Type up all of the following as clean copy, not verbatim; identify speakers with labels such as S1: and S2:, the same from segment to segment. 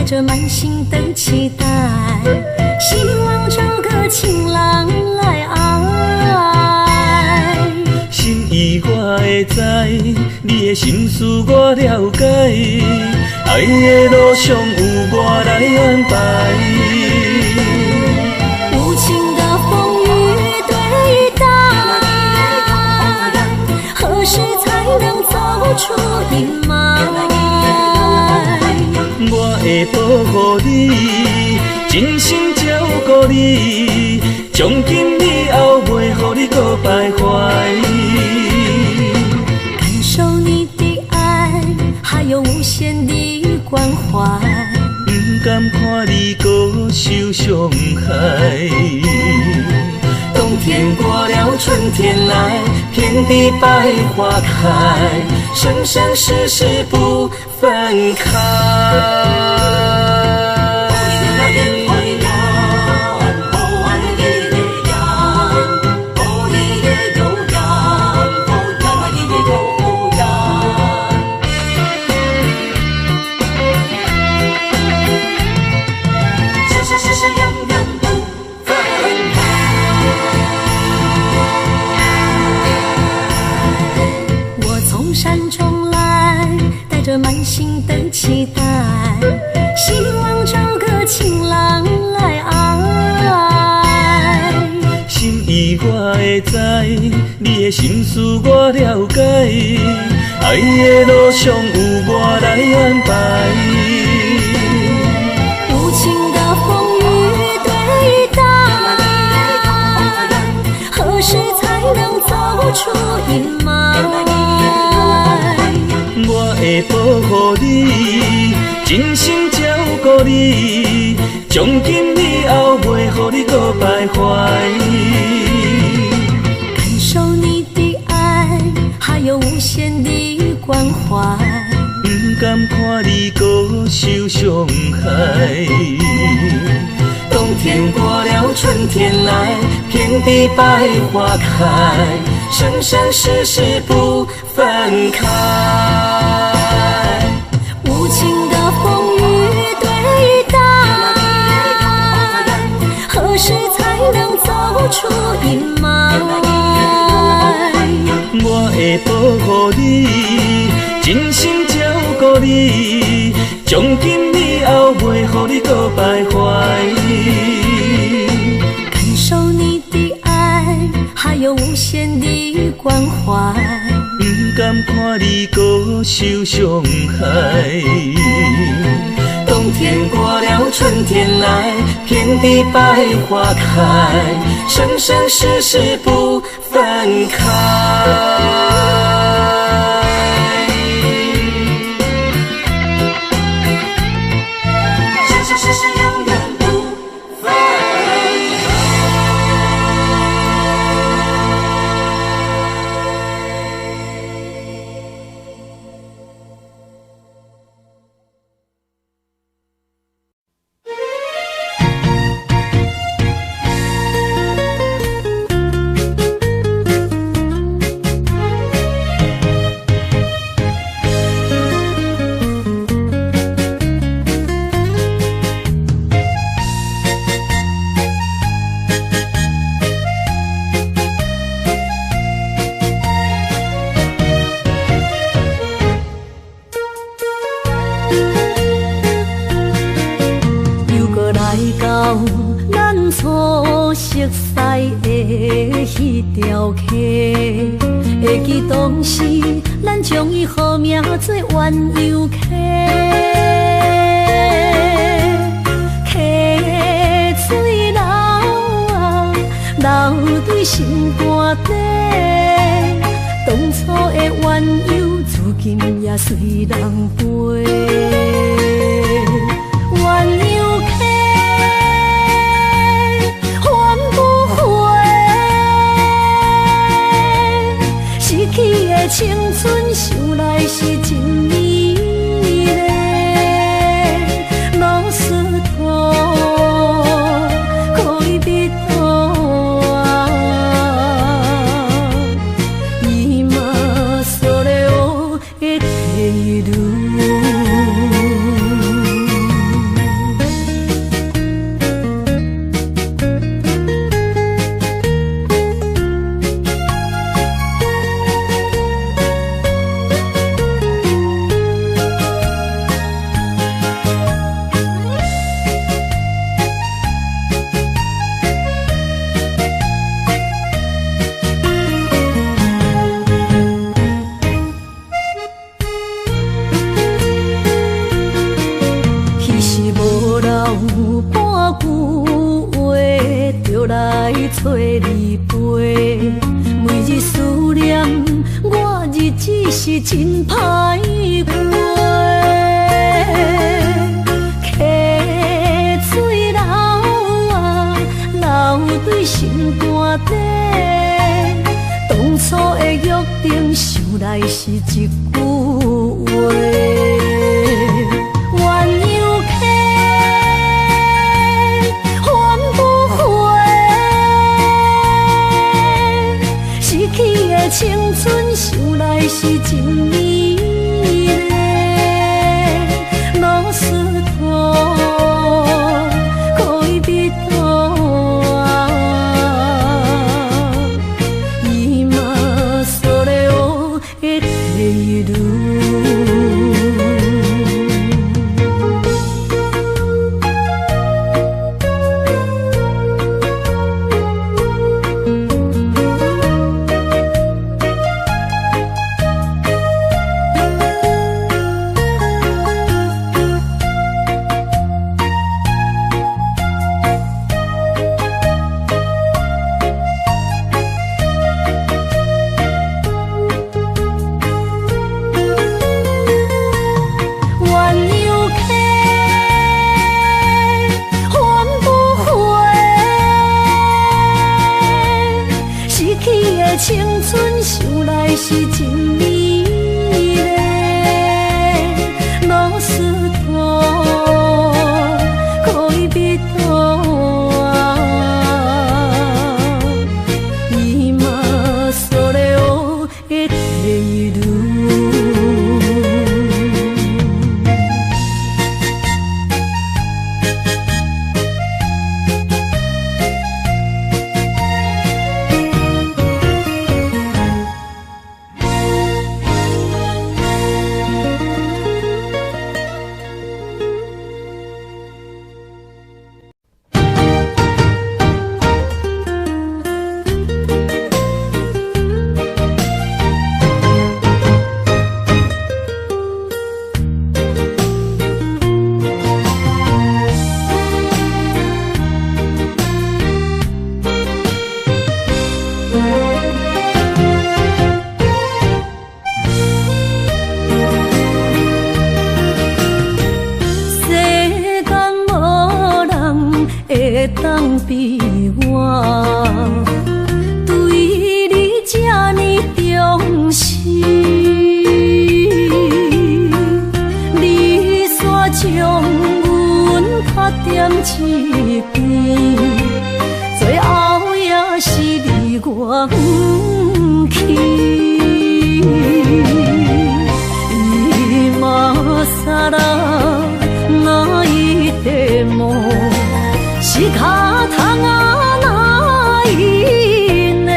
S1: 着满心的期待，希望找个情郎来爱。
S2: 心意我会知，你的心思我了解，爱的路上有我来安排。
S1: 无情的风雨对待，何时才能走出阴霾？
S2: 我会保护你，真心照顾你，从今以后袂予你搁徘徊。
S1: 感受你的爱，还有无限的关怀，
S2: 不甘看你搁受伤害。冬天过了，春天来，遍地百花开，生生世世不分开。
S1: 满心的期待，希望找个情郎来爱。
S2: 心意我会知，你的心思我了解，爱的路上有我来安排。
S1: 无情的风雨对待，何时才能走出阴霾？
S2: 我会保护你，真心照顾你，从今以后袂予你搁徘徊。
S1: 感受你的爱，还有无限的关怀，
S2: 不甘看你搁受伤害。冬天过了，春天来，遍地百花开，生生世世不分开。
S1: 无情的风雨对待，何时才能走出阴霾？
S2: 我会保护你，真心照顾你，从今以后袂予你搁徘徊。
S1: 感受你的爱，还有无限的关怀，
S2: 不甘看你搁受伤害。冬天过了，春天来，遍地百花开，生生世世不分开。
S1: 会记当时，咱将伊好名做鸳鸯溪，溪水流啊，流对心肝底。当初的鸳鸯，至今也随人陪。鸳鸯溪。青春想来是真美丽，老师徒可以别途啊，伊嘛所了的地路。来找你陪，每日思念，我日子是真歹过。溪水流啊，流对心肝底。当初的约定，想来是一句话。鸳鸯溪，换不回。失去的青春，想来是真美丽。老师徒，恋人途啊，今それを得ている。青春想来是真美丽，老师徒，恋人途啊，今それを得ている。当比我对你这呢重视，你煞将阮拍点一边，最后也是你我不去。今さら泣いても仕方がないね。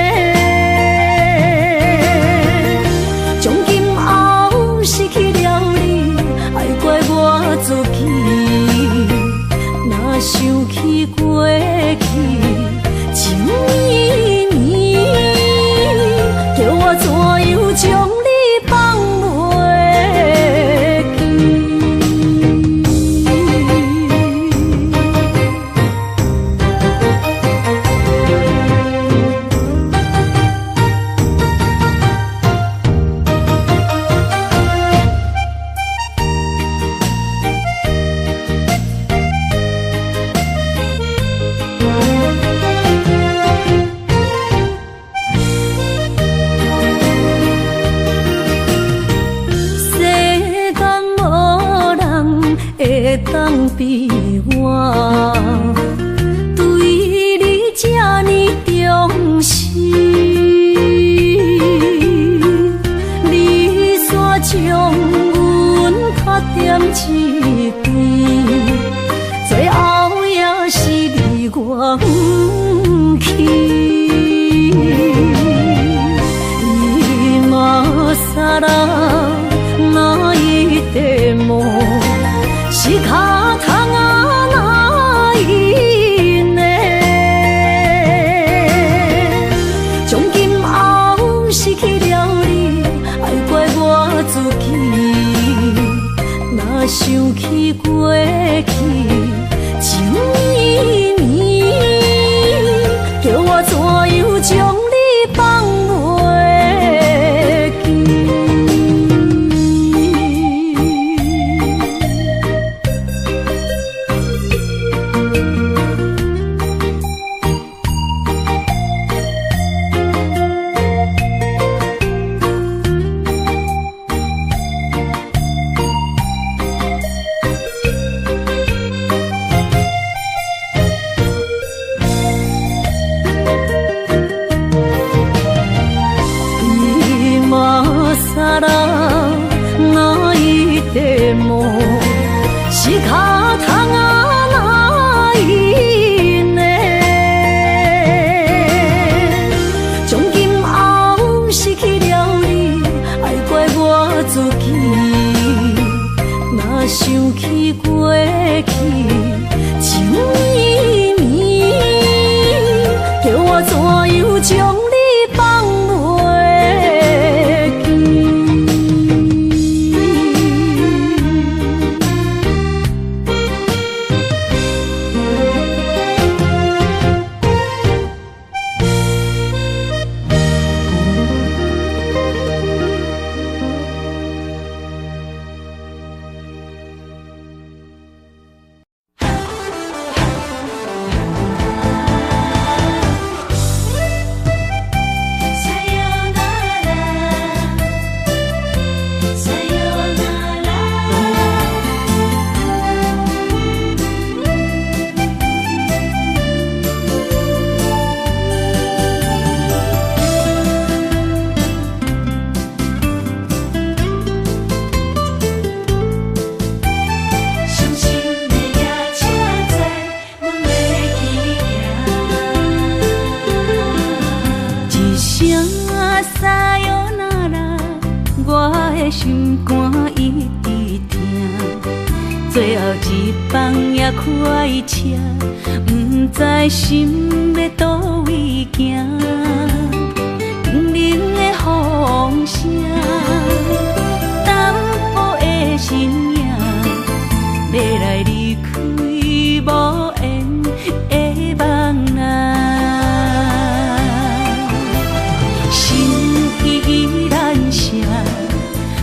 S1: 从今后失去了你，爱怪我自己。若想起过去情绵绵，叫我怎样将你放袂记？当比我对你这呢重视，你煞将阮拍点一边，最后也是你我不去。今さら泣いても仕方がないね。从今后失去了你，爱怪我自己。若想起过去情绵绵，叫是脚桶啊哪因的？从今后失去了你，爱怪我自己。若想起过去，情绵绵，叫我怎样将你放袂记？心肝一直疼，最后一放也开车，不知心要倒位行。冷冷的风声，淡薄的身影，要来离开无缘的梦啊，心依然舍。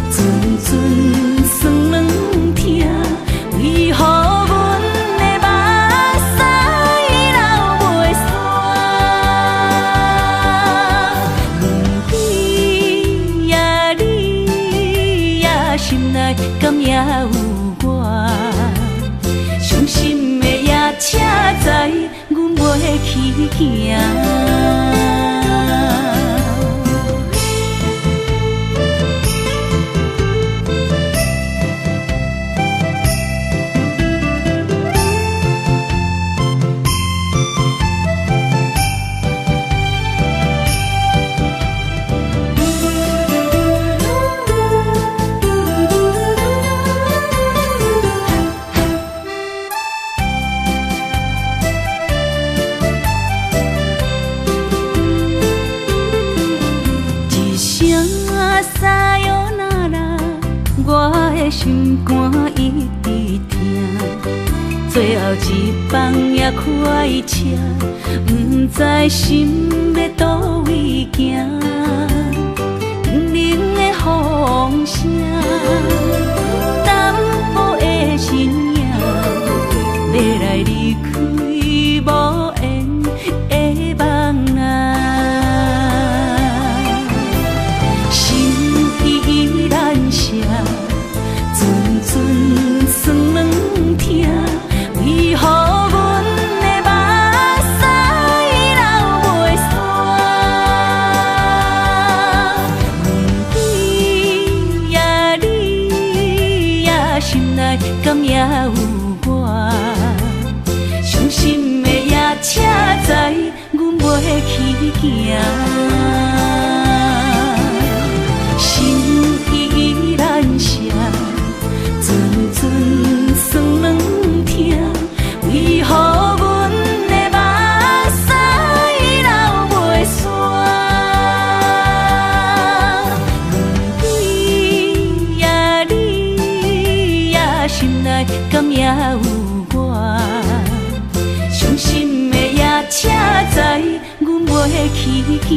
S1: 阵阵酸软疼，为何阮的目屎流袂煞？问你呀，你呀，心内敢也有我？伤心的夜车载，阮袂去行。心肝一直疼，最后一放也开车，不知心要倒位行。冷冷的风声，淡薄的身影，要来离开无缘的梦啊，心依然舍。阵阵酸软疼，为何阮的目屎流袂煞？问你呀，你呀，心内敢也有我？伤心的夜车载，阮袂去行。心依然舍。阵阵酸软疼，为何阮的目屎流袂煞？问你呀，你呀，心内敢也有我？伤心的夜车载，阮袂去行。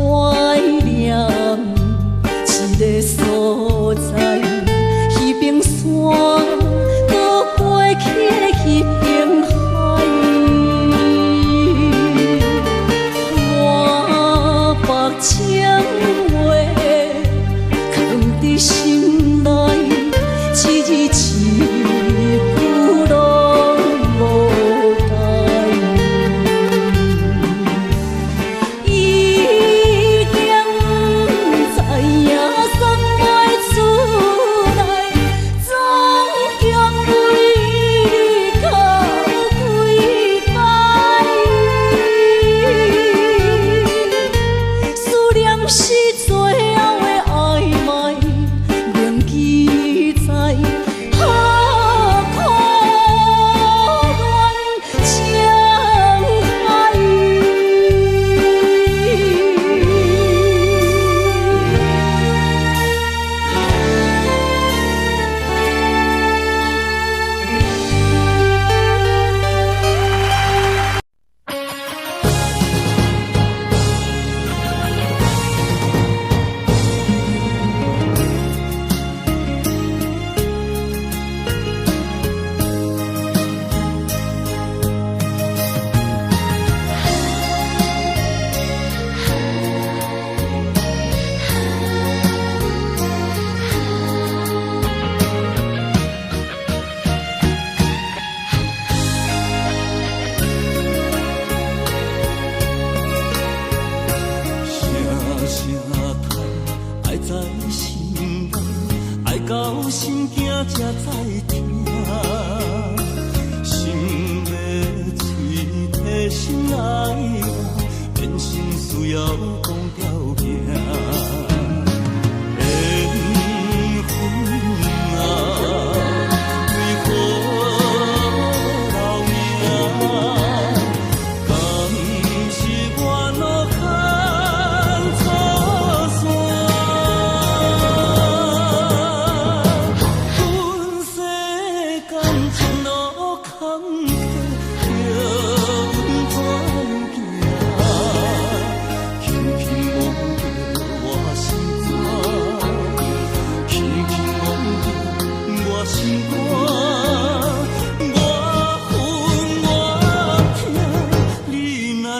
S1: 怀念一个所在，迄边山，搁过去迄边海。我把情话藏伫心内，一字一句拢无改。伊竟不知影送袂出来，总强为你靠几摆。思念是最后的暧昧，铭记在何苦恋情海。到心惊才知听，心要嘴提心爱我，变心需要讲条命。缘分啊，为何留名？敢是我路牵错线？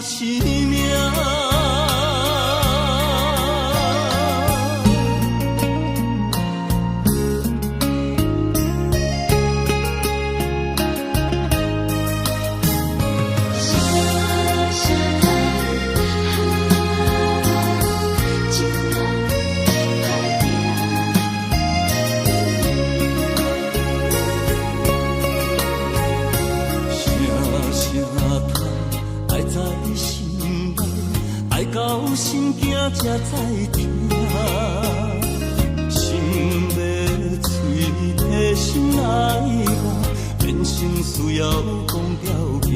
S1: 是命。到心惊才知听，心要嘴提心爱我，变成需要讲条命。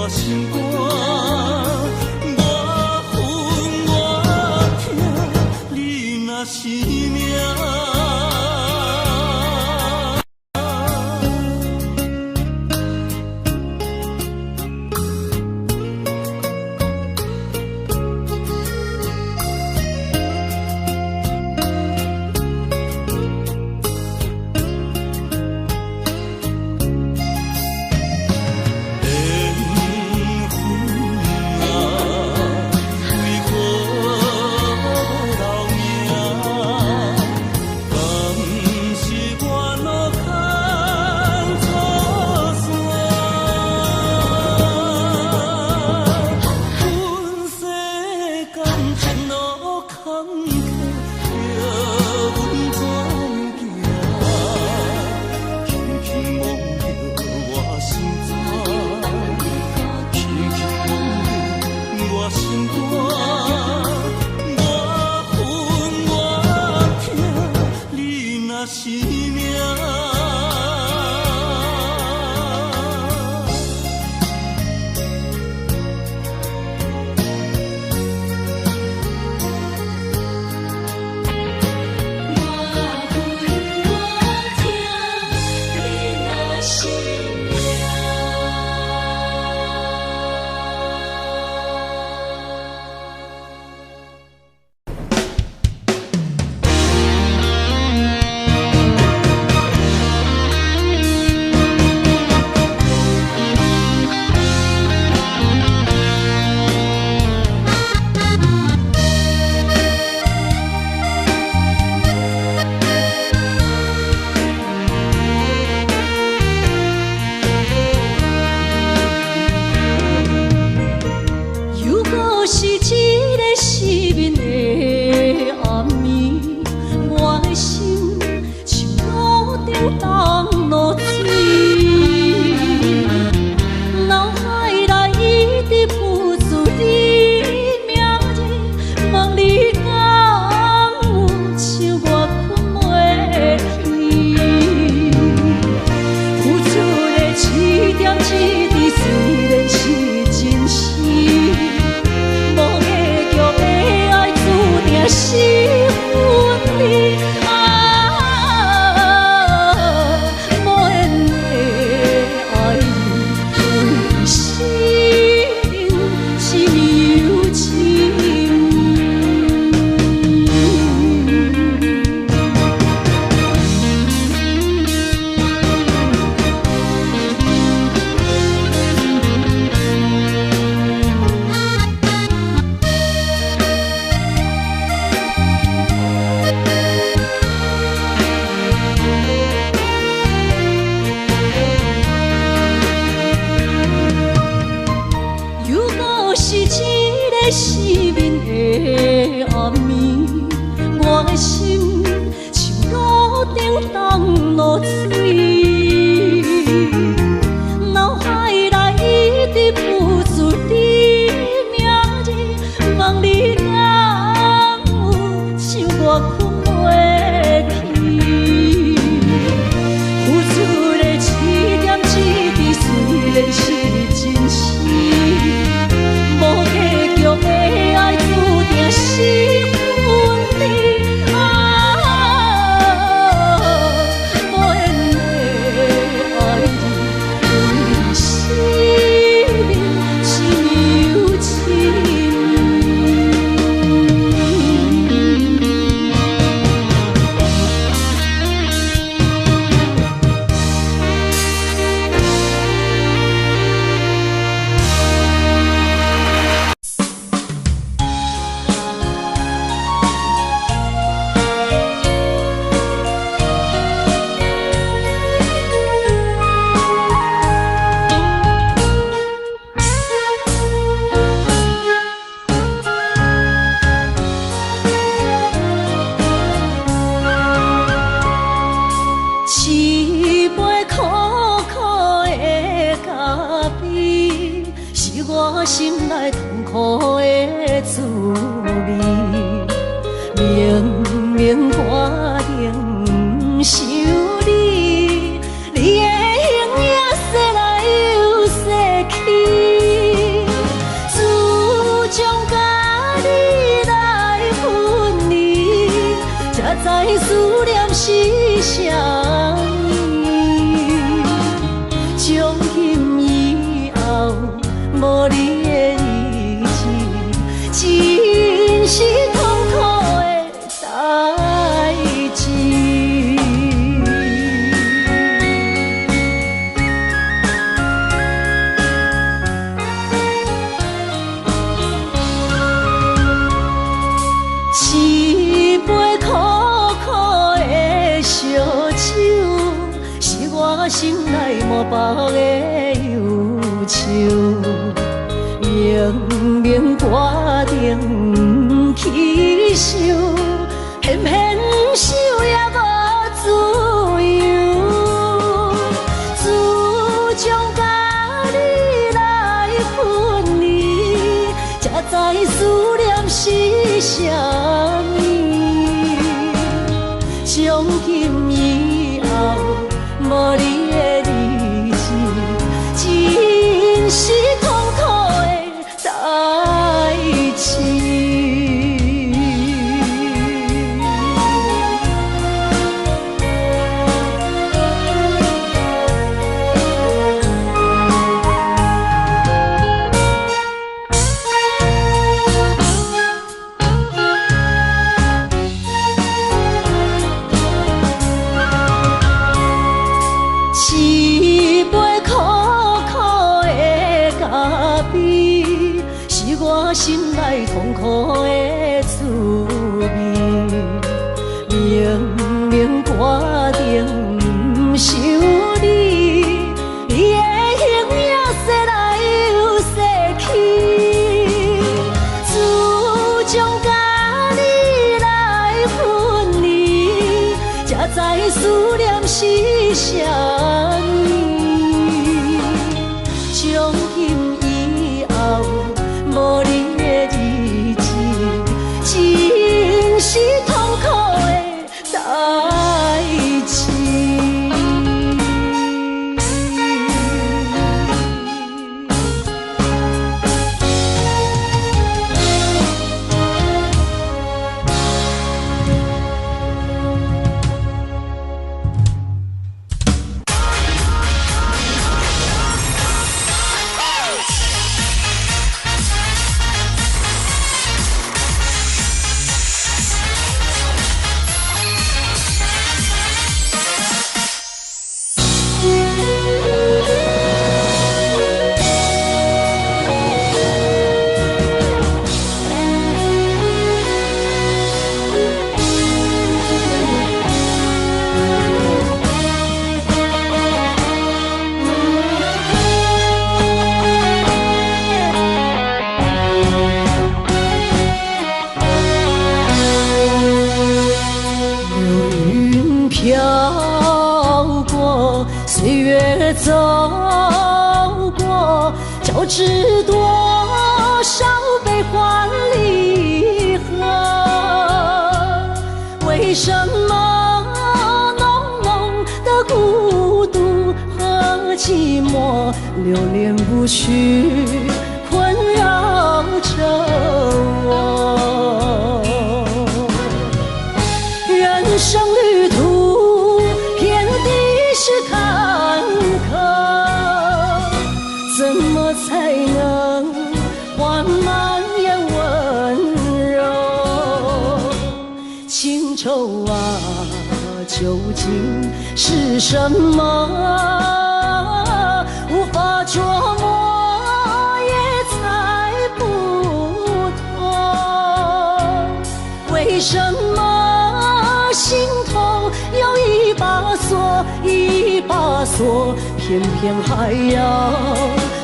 S1: 心肝，我恨我痛，你若是命。为何留名？个失眠的暗暝，我的心像路顶冻落水，脑海内一直浮出你名字，望你敢有像我困袂去，付出的一点一滴，虽然是真实。无结局的爱，注定是分离啊！无缘的爱你，对生命是有情。一杯苦苦的咖啡，是我心内痛苦的滋味。明明决定不想你，你的形影说来又说去，自从甲你来分离，才知思念是啥。从今以后，无你的日子，真是痛苦的代志。一杯苦苦的烧酒，是我心内满腹的忧愁。明明决定不去想，偏偏想也无自由。自从甲你来分离，才知思念是啥物。从今以后，无你的日子，真是痛苦的代志。一杯苦苦的咖啡，是我心内痛苦的滋味。明明决定不想你，你的形影说来又说去，自从甲你来分离，才知思念是啥物。从今以后，无你的日子，真是痛苦的代志。交织多少悲欢离合？为什么浓浓的孤独和寂寞流连不去，困扰着我？人生旅途遍地是坎坷，怎么才能缓慢也温柔？情愁啊，究竟是什么？无法捉摸，也猜不透。为什么心头有一把锁，一把锁，偏偏还要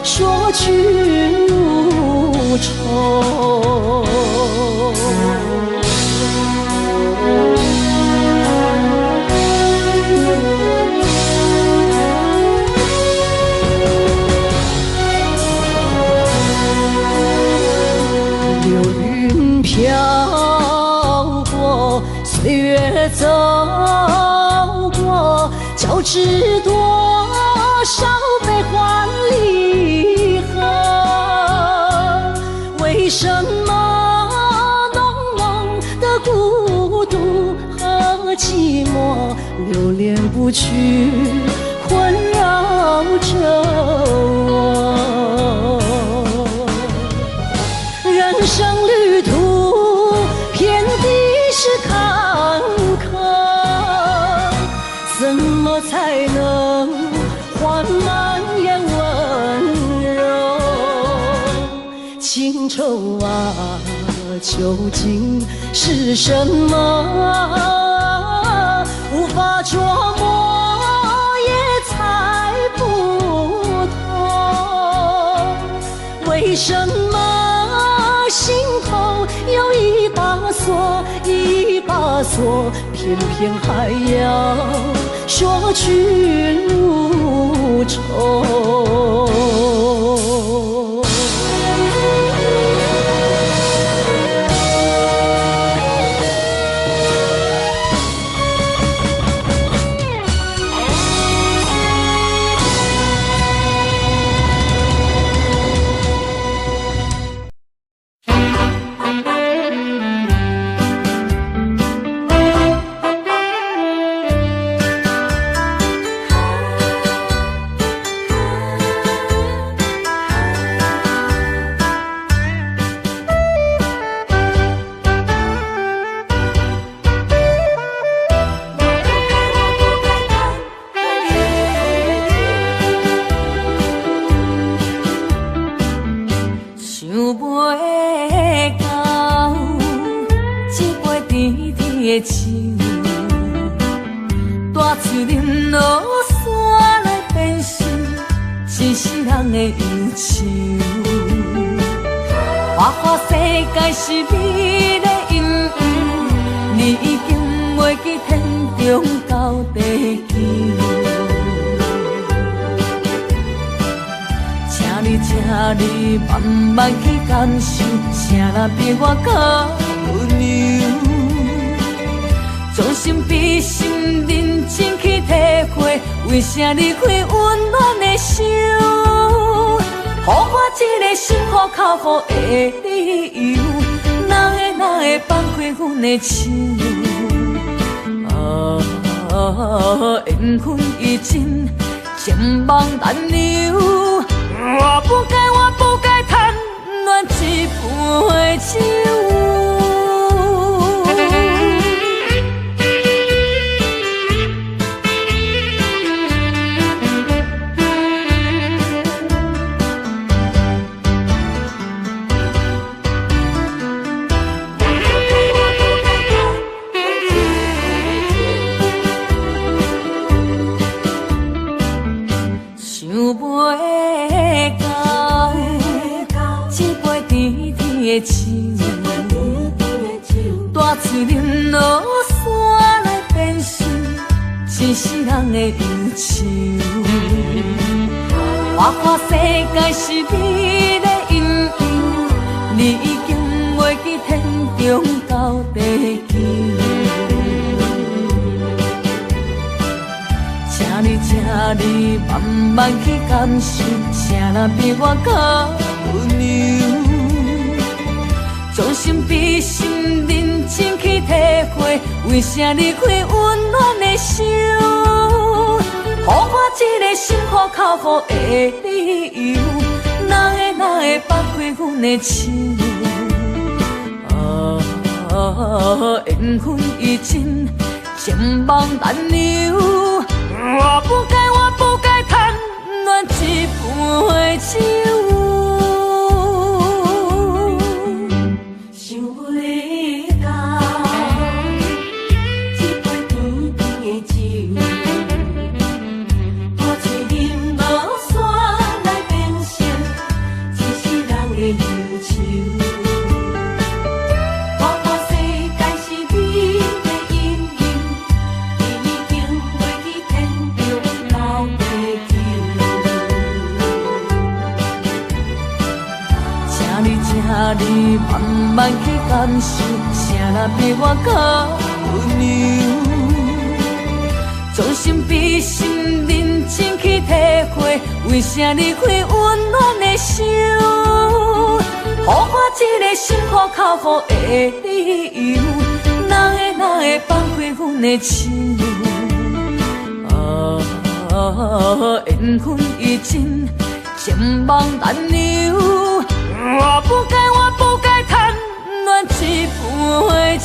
S1: 说去无愁？流云飘过，岁月走过，交织多少悲欢离合？为什么浓浓的孤独和寂寞流连不去，困扰着我？人生旅途遍地是坎坷，怎么才能缓慢也温柔？情愁啊，究竟是什么？无法捉摸，也猜不透。为什么心头有一把锁，一把锁，偏偏还要说去无愁？
S3: 比我较温柔，将心比心，认真去体会，为啥离开温暖的手？予我一个心苦口苦的理由，哪会放开阮的手？缘分已尽，情梦难留，我不该贪恋一杯酒。大嘴啉落山来变成一世人的忧愁，我看世界是美慢慢去感受，谁人比我较温柔？将心比心，认真去体会，为啥离开温暖的手？予我一个心苦口苦的理由，哪会放开阮的手？缘分已尽，情梦难留。我不该贪恋一杯酒。
S1: 想袂到，一杯甜甜的酒，我醉饮无煞来变成一世人的忧愁。你慢慢去感受，谁人比我较温柔？将心比心，认真去体会，为啥离开温暖的手？予我一个心苦口苦的理由，哪会放开阮的手？缘分已尽，情梦难留。我不该贪恋一杯酒。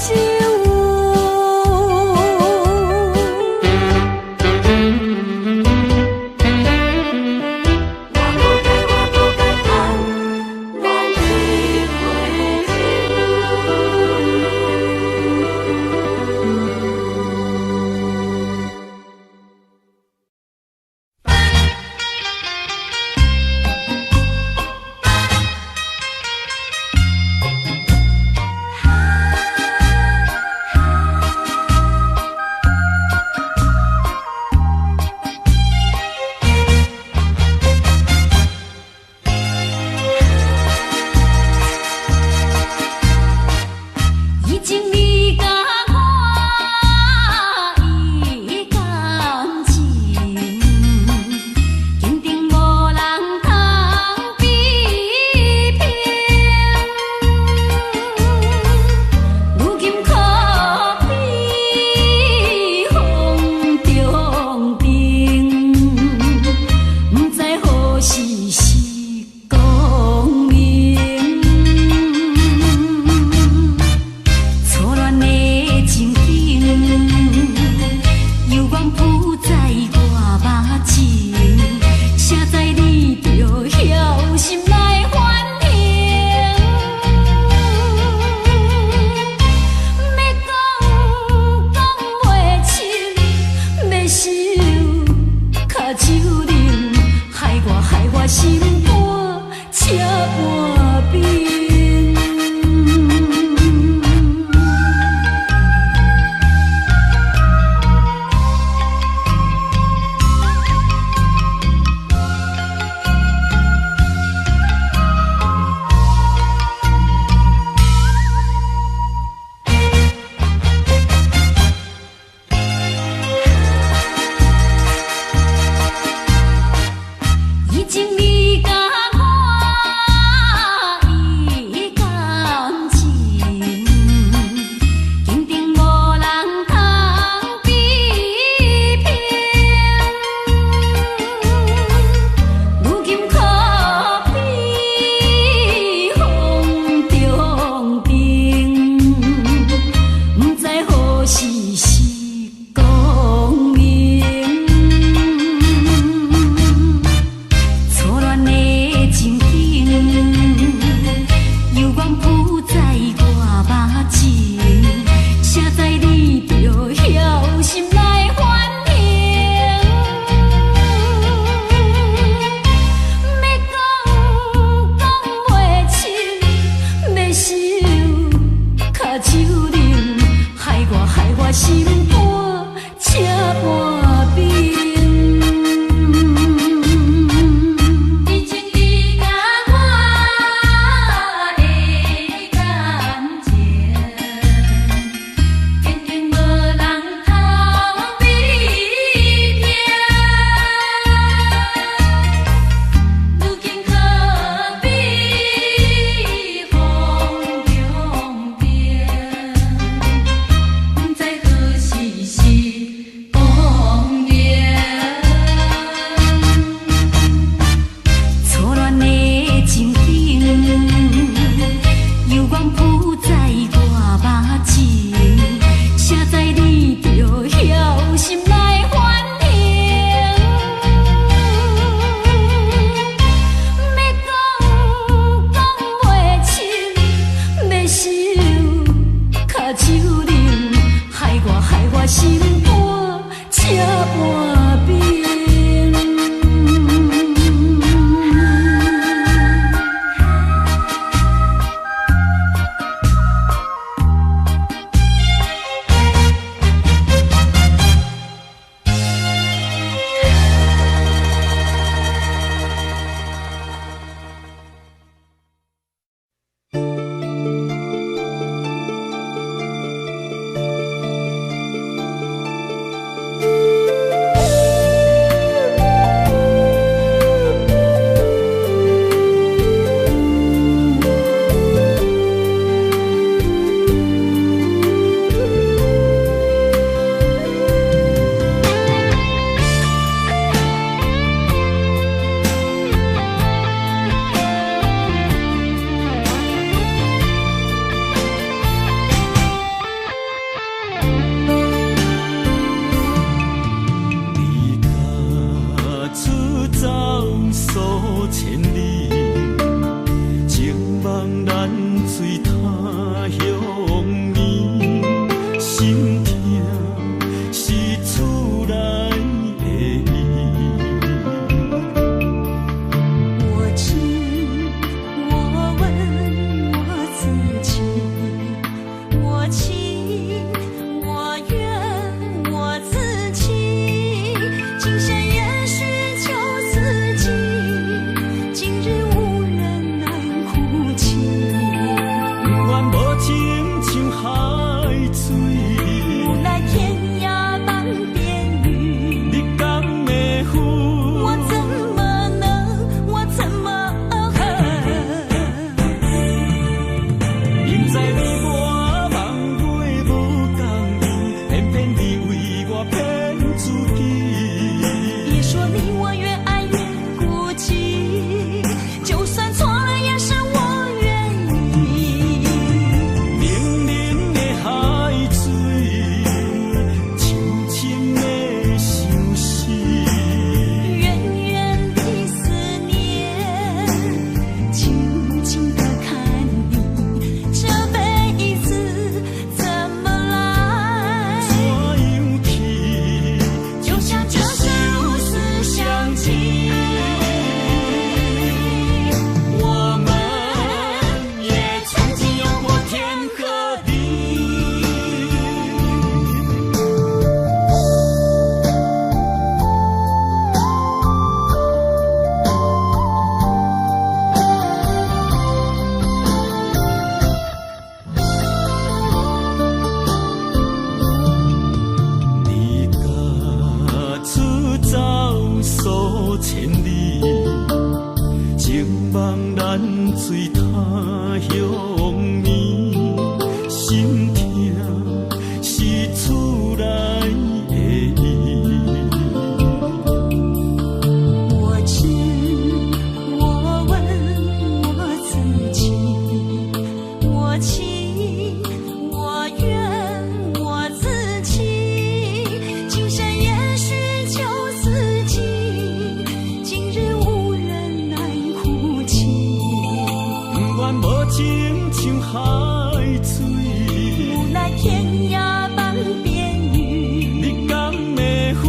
S2: 水他乡面，心痛是厝内的伊。
S1: 我知，我问我自己，我情我愿我自欺，今生也许就四季，今日无人难哭泣。
S2: 不愿无情像海水，
S1: 无奈天涯半边雨，
S2: 你敢袂负？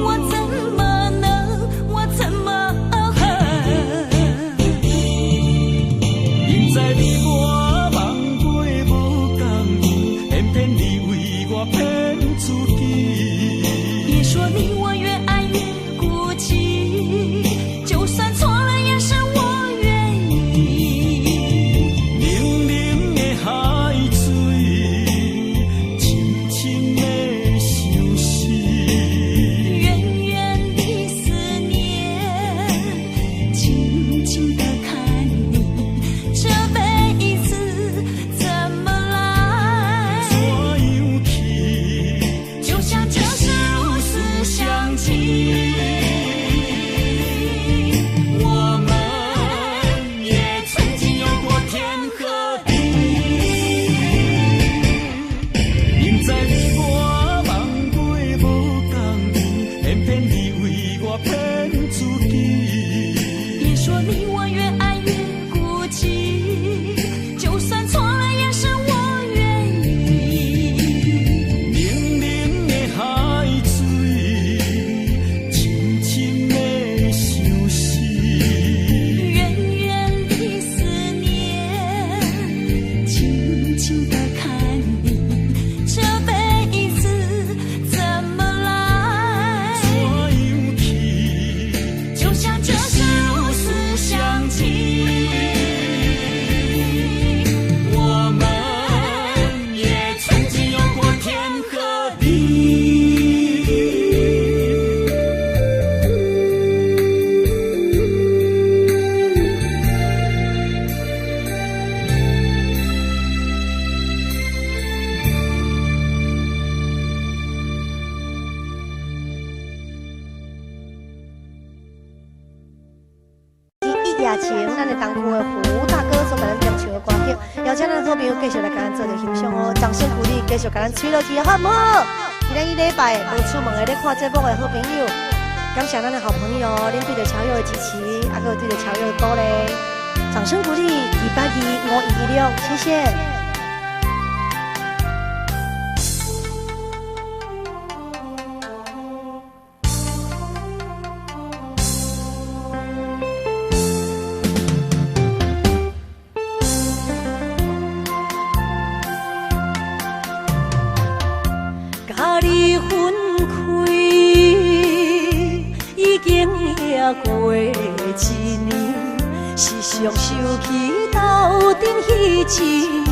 S1: 我怎么能，我怎么恨？
S2: 明知你我梦过无共伊，偏偏你为我骗自己。
S1: 别说你我越爱越孤寂，就算错了也是我愿意。
S2: 冷冷的海水，深深的相思。
S1: 远远的思念，静静地看你，这辈子怎么来？
S2: 怎样去？
S1: 就像这是如此相契。我们也曾经有过天和地，
S2: 明知你我梦过无共伊，偏偏你为我骗自己。
S1: 别说你我越爱越孤寂，就算错了也是我愿意。
S2: 冷冷的海水，深深的相思。
S1: 远远的思念，静静地看你，这辈子怎么来？
S2: 怎样去？
S1: 就像这是如此相契。我们也曾经有过天和地。
S4: 一夜情，咱的东区的胡大哥所给咱点唱的歌曲，邀请咱的好朋友继续来给咱做着欣赏哦，掌声鼓励，继续给咱吹落去，好唔好？今日礼拜无出门的咧看节目的好朋友，感谢咱的好朋友，恁对着超友的支持，还有对着超友的鼓励，掌声鼓励，2825116，谢谢。
S1: 甲你分开已经也过一年，时常想起斗阵彼一年。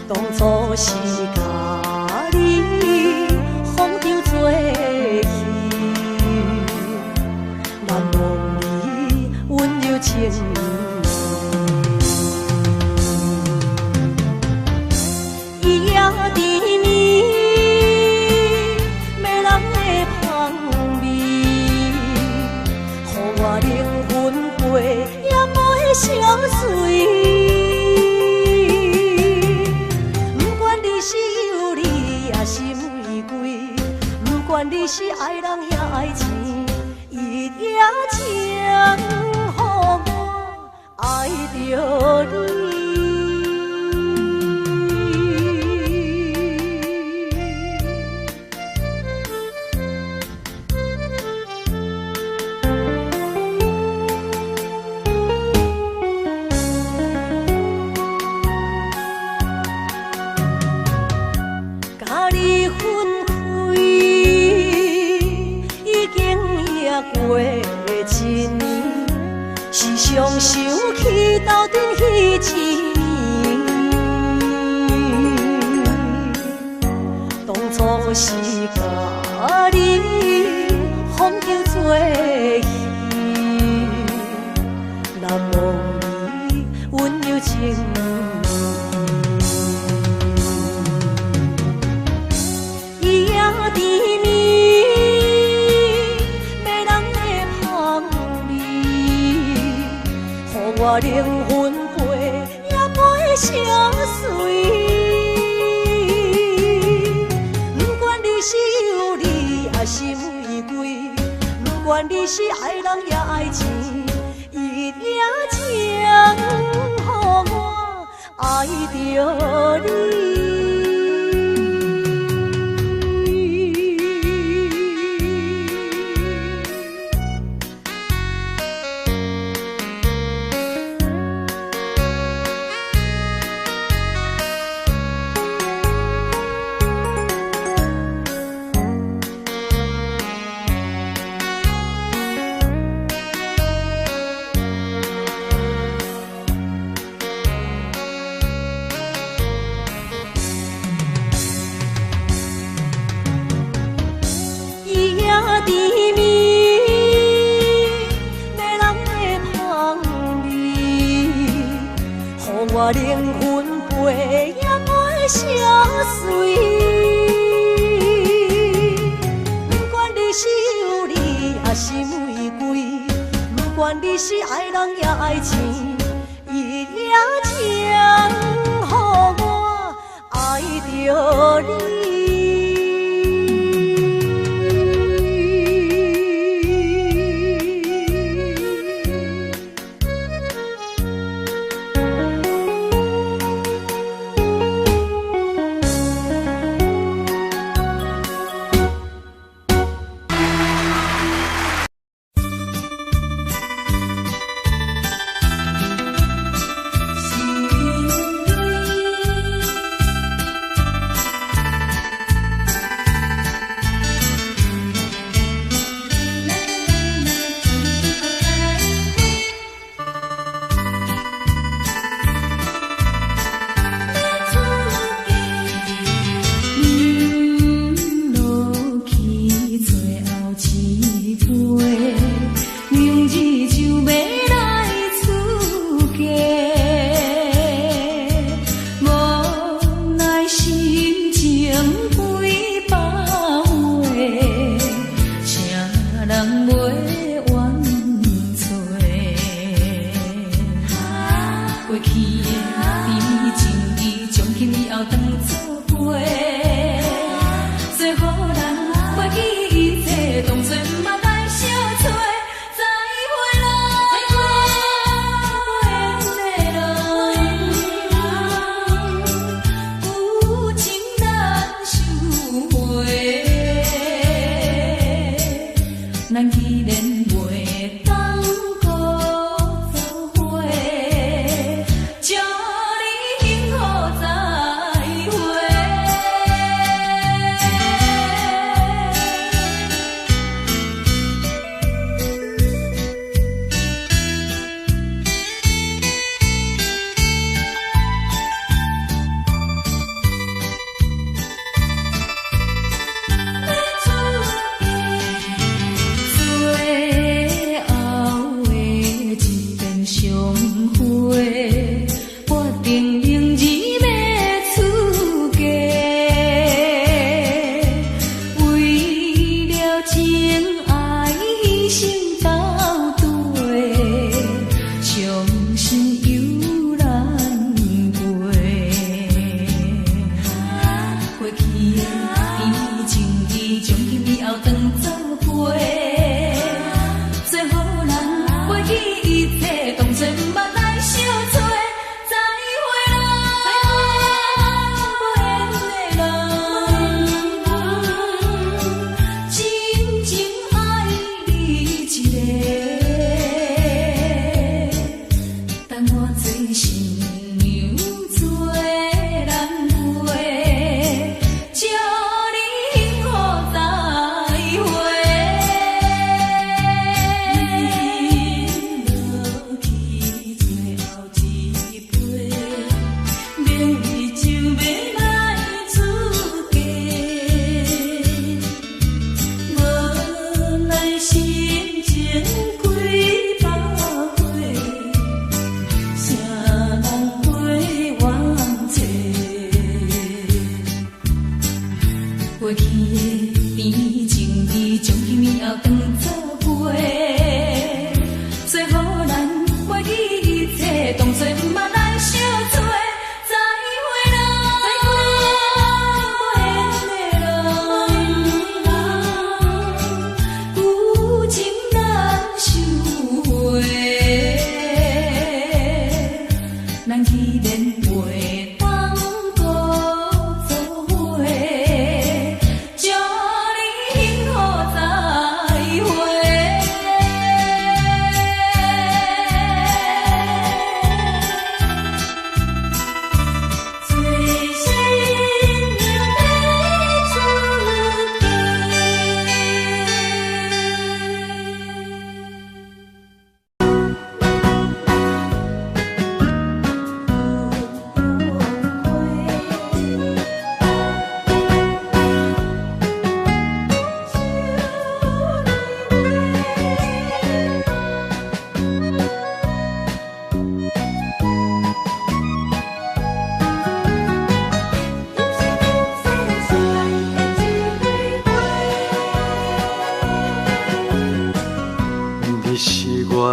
S1: 当初是甲你放着做戏，难忘你温柔情意。伫面，迷人的香味，乎我灵魂飞也袂消碎。不管你是有理也是玫瑰，不管你是爱人也爱钱，伊也请予我爱着你。甲你分开已经也过一年，时常想起斗阵彼一年。当初是甲你放着做戏，
S3: 我灵魂陪也陪相随。不管你是有理还是玫瑰，不管你是爱人也爱钱，一定将予我爱着你。我灵魂陪也陪相随，不管你是有理还是玫瑰，不管你是爱人也爱钱，一定将予我爱着你。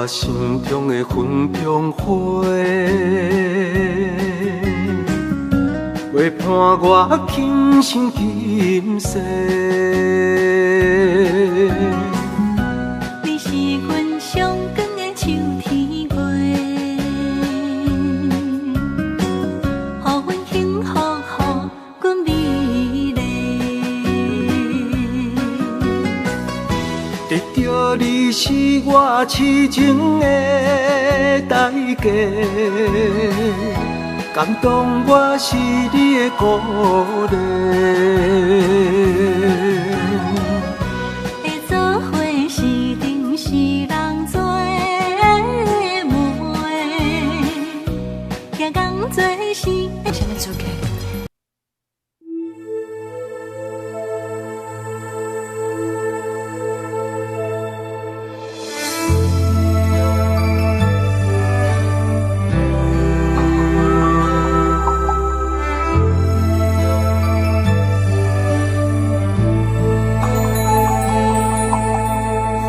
S5: 我心中的云中花，陪伴我今生今世。
S1: 你是阮上光的秋天月，予阮幸福，予阮美丽。
S5: 得到你是我痴情的代价，感动我是你的鼓励。
S1: 会做伙是定是人做的媒，行工做事。前面出去。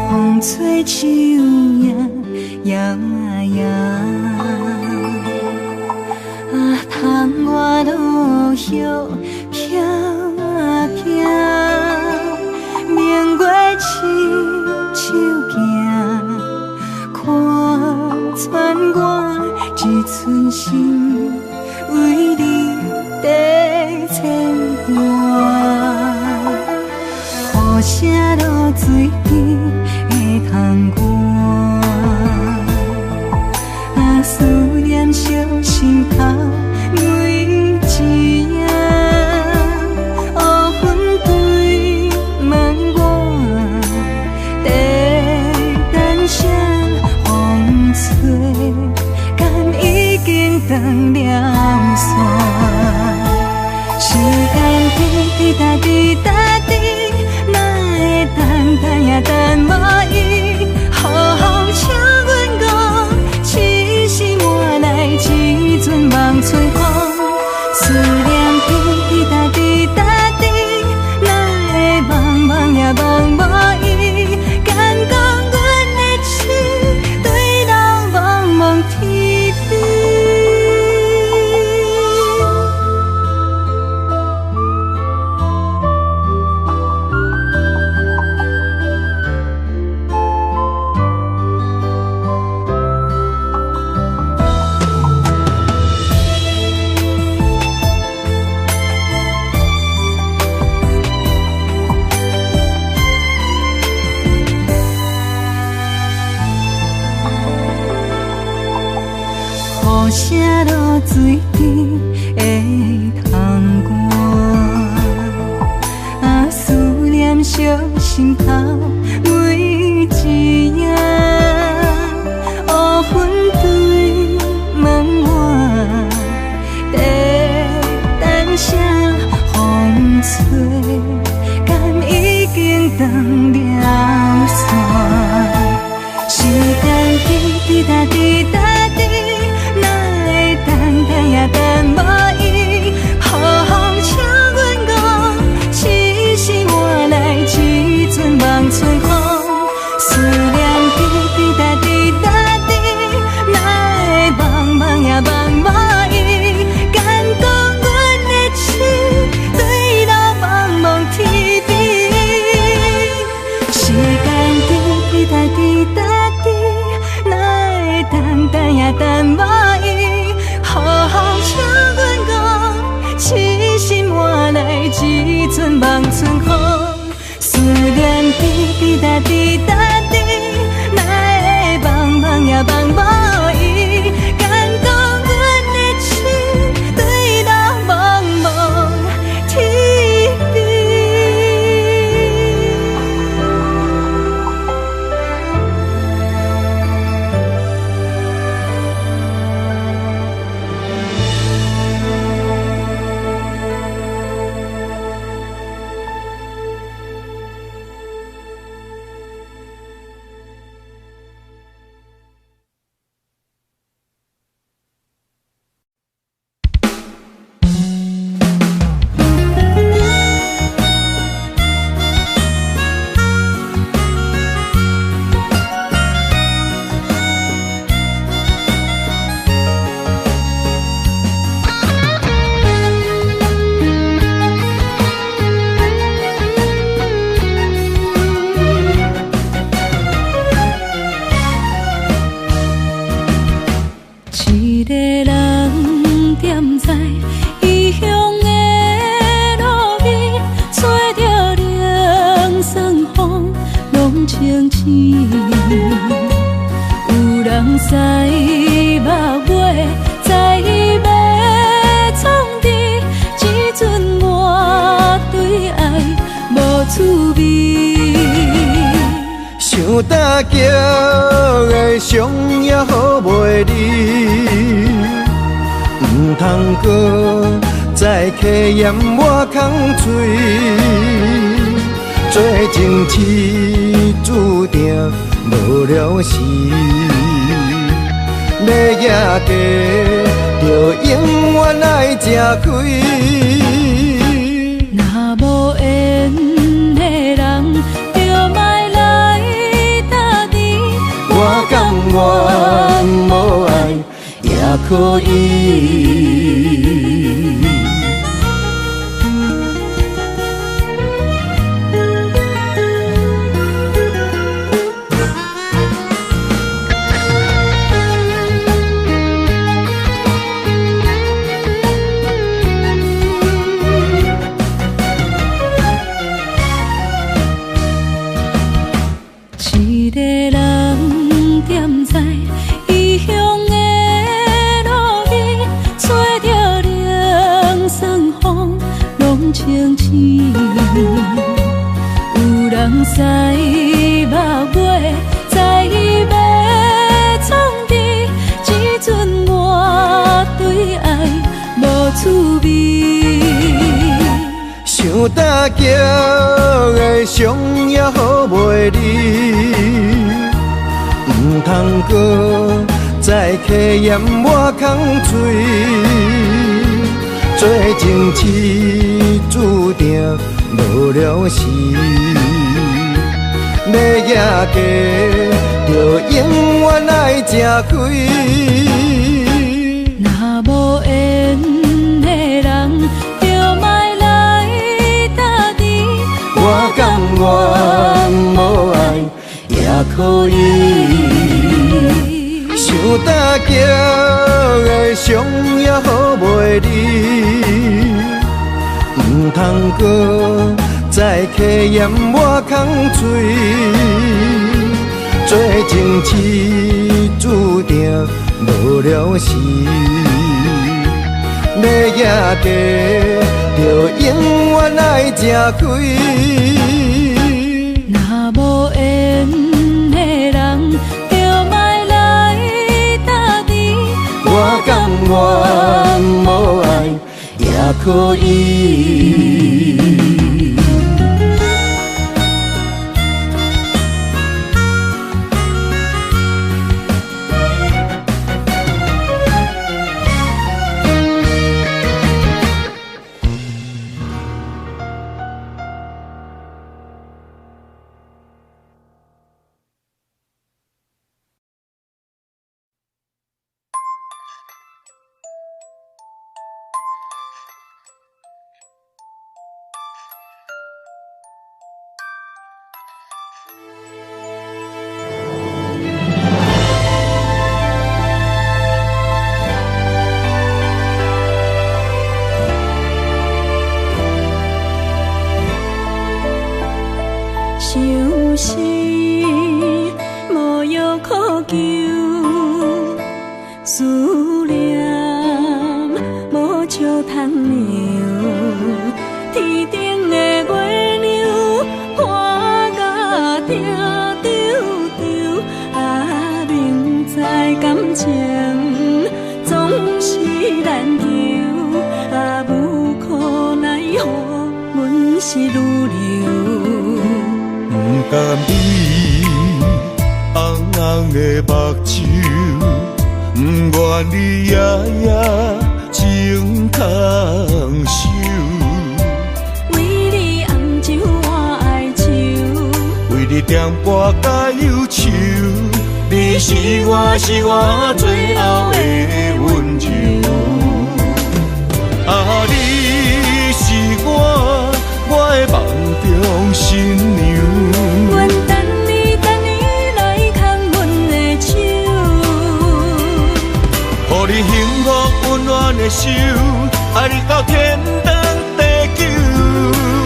S1: 风吹树叶摇啊摇，窗外落叶飘啊飘，明月深手行，看穿我一寸心，为你在牵挂。雨声落水边会通寒，思念烧心头每一夜。乌云对问我，在等啥风吹，敢已经断了线。时间滴答滴答滴。等也等无伊，好好请阮讲，痴心换来一阵梦吹风。思念滴答滴答滴，哪会茫茫也茫无伊？敢讲阮的痴，对人茫茫天边。雨声落水边会通寒，思念烧心头每一夜。乌云对问我，在等啥风吹，敢已经断了线。时间滴答滴答滴。等也等无伊，好好请阮讲，痴心换来一阵梦吹风。思念滴答滴答滴，哪会茫茫也茫无伊？敢讲阮的痴，对路茫茫天边。时间滴答滴答滴，哪会等也等无伊？好好请阮讲，痴心换来一阵梦春风。思念滴答滴答滴，哪会茫茫也茫无伊？敢讲阮的痴，对路茫茫天边。
S3: 一个人踮在异乡的路边，吹着冷霜风，拢清醒。有人使目尾，在要创治，只准我对爱无趣味。
S5: 想搭桥的伤也好袂离，唔通搁再客嫌我空嘴。做情痴注定无了时，要野家就永远爱吃亏。
S3: 若无缘的人，就莫来搭理。
S5: 我甘愿无爱也可以。
S3: 一个人踮在异乡的路边，吹着冷霜风，拢清醒。有人使目尾，在要创治，只准我对爱无趣味。
S5: 想搭桥的伤也好袂离，唔通搁再客嫌我空嘴。做情痴注定无了时，要野家就永远爱吃亏。
S3: 若无缘的人，就莫来搭理。
S5: 我甘愿无爱也可以。想搭桥的伤也好袂离，唔通搁再客嫌我空嘴。做情痴注定无了时，要野家就永远爱吃亏。
S3: 若无缘的人，就莫来搭理。
S5: 我甘愿无爱也可以。
S1: 想是无药可救，思念无笑通留。天顶的月亮看甲定丢丢，啊，明知感情总是难求，啊，无可奈何，阮是愈流。
S6: 不甘你红红的目睭，不愿你夜夜情空守。
S1: 为你暗酒换哀愁，
S6: 为你点歌甲忧愁，你是我最后的温柔。啊，你是我的梦中新娘。
S1: 愿等你来牵阮的手，
S6: 予你幸福温暖的手，爱你到天长地久，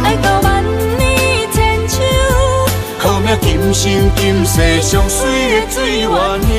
S3: 爱到万年千秋。
S6: 好命今生今世上水的水源流。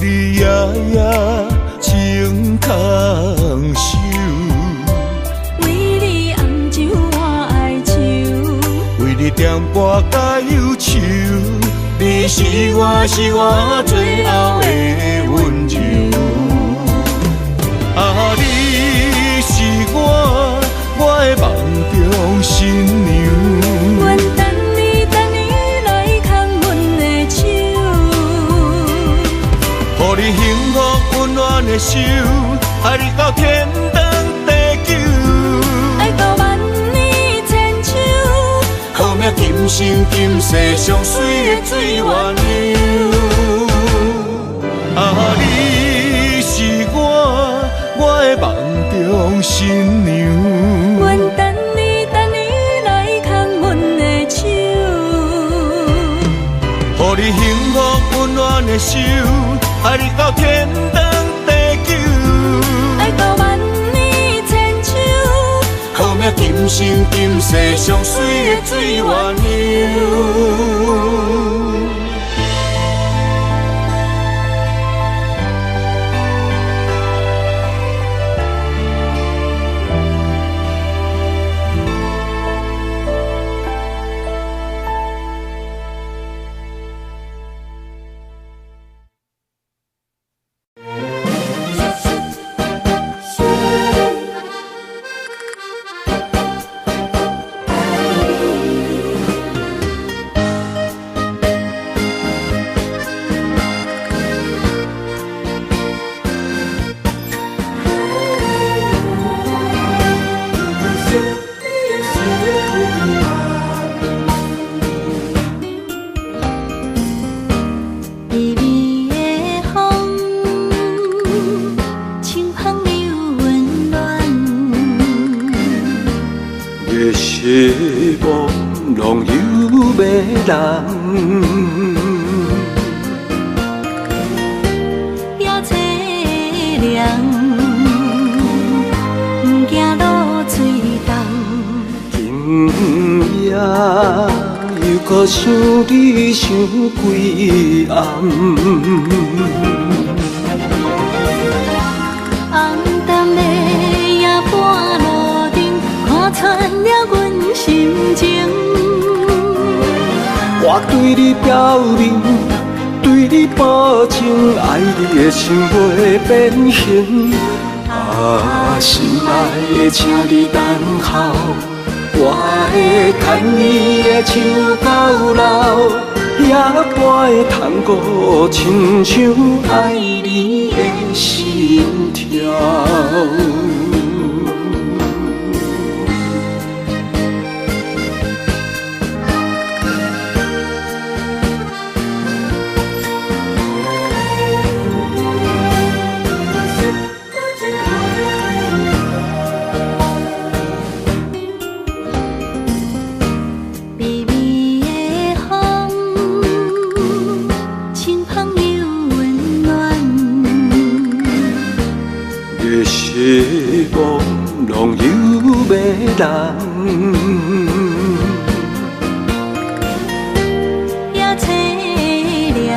S6: 你夜夜情空守，
S3: 为你红酒我爱酒，
S6: 为你点歌甲忧愁。你是我最后的温柔，啊，你是我的梦中新娘。
S3: 阮等你来牵阮的手。
S6: 予你幸福温暖的手，爱你到天长地久，
S3: 爱到万年千秋。
S6: 好命今生今世上水的水源流。啊，你是我的梦中新娘。
S3: 阮等你来牵阮的手。
S6: 予你幸福温暖的手，爱你到天长地久，
S3: 爱到万年千秋。
S6: 好命今生今世上水的水源流。
S5: 希望拢有美人，
S1: 也凄凉，不惊落水重。
S5: 今夜又搁想你想几暗。
S1: 红淡的夜半路灯，看穿了阮心情。
S5: 我对你表明，对你保证，爱你的心袂变形。啊，心爱的，请你等候，我会牵你的手到老，也陪探戈，亲像爱你的心跳。希望拢有美人，
S1: 也凄凉，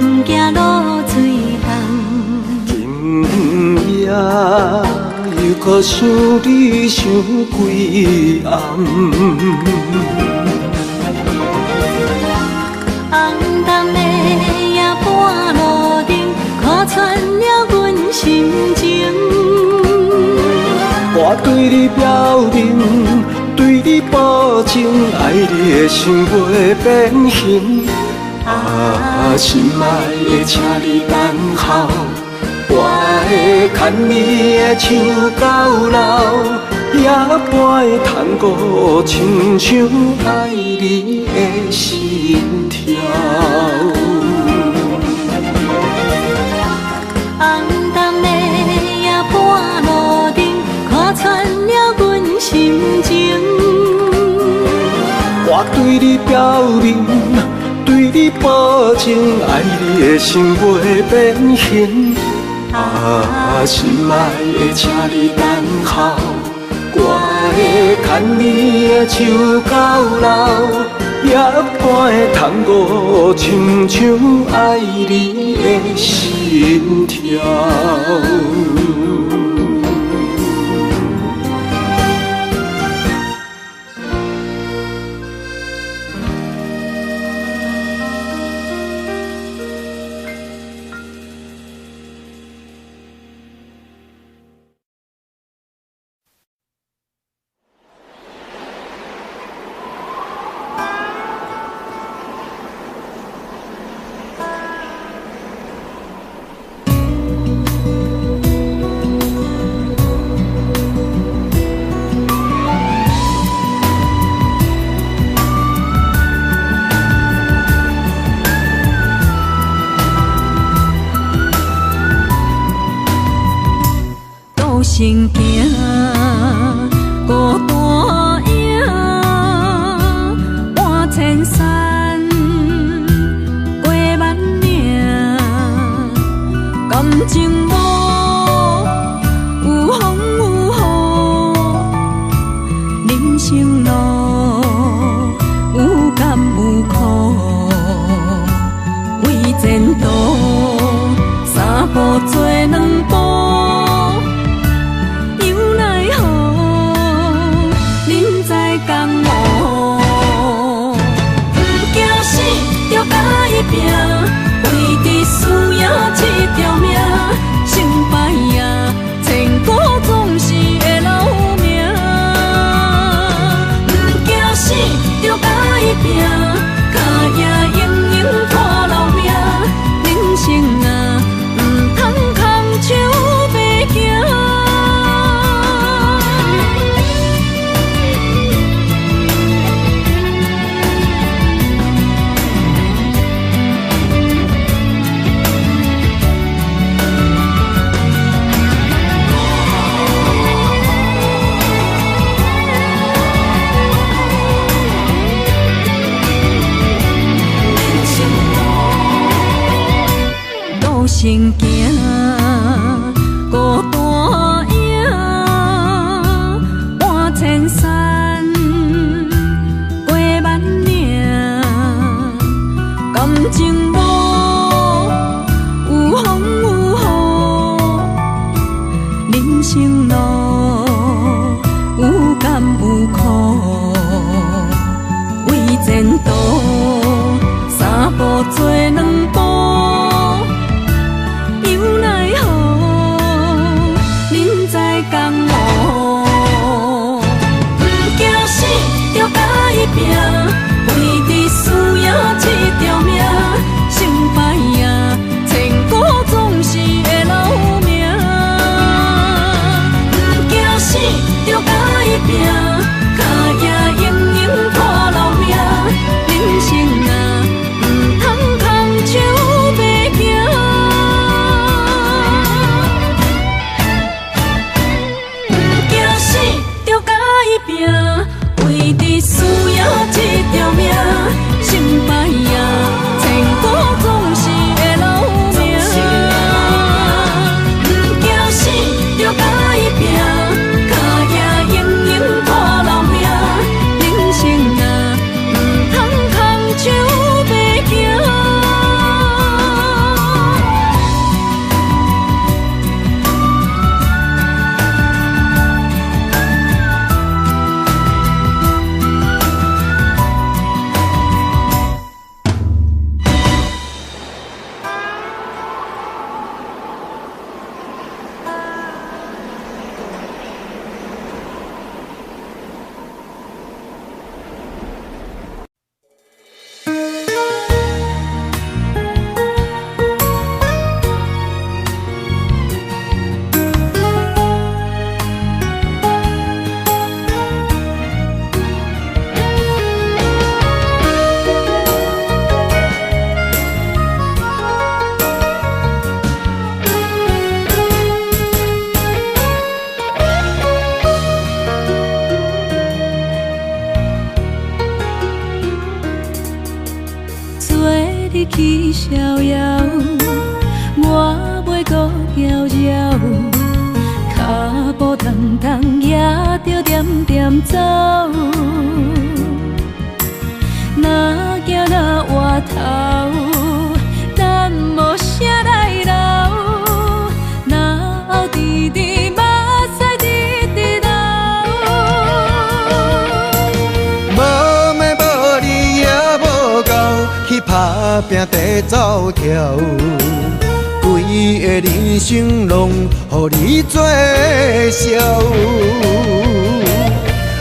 S1: 不
S5: 好想你想几暗。
S1: 红淡的夜半路灯，看穿了阮心情。
S5: 我对你表明，对你保证，爱你的心袂变形。心爱的，请你等候，我会牵你的手到老，也陪探戈，亲像爱你的心跳。
S1: 红淡的夜半路灯，看穿了阮心情。
S5: 我对你表明，对你保证，爱你的心袂变形。心爱的，请你等候，我会牵你的手到老，也陪探戈，亲像爱你的心跳。
S3: 心行，孤单影，半千山，过万岭，感情路有风有雨，人生路有甘有苦，为前途三步做两步。拼，为伫输赢这条命，成败赢，千古总是会留名。不惊死，就甲伊拼，脚也硬硬拖老命。人生啊，唔通空手白行。心行，孤单影，半千山，过万岭，感情路有风有雨，人生路有甘有苦，为前途三步做两步。拼，为伫输赢这条命，
S1: 你去逍遥，我袂搁骄傲，脚步重重也着点点走。若行若回头，咱无啥来留，若后直直目屎直直流。
S6: 无妹无你也无够，去打拼地走跳，规个人生拢予你做笑。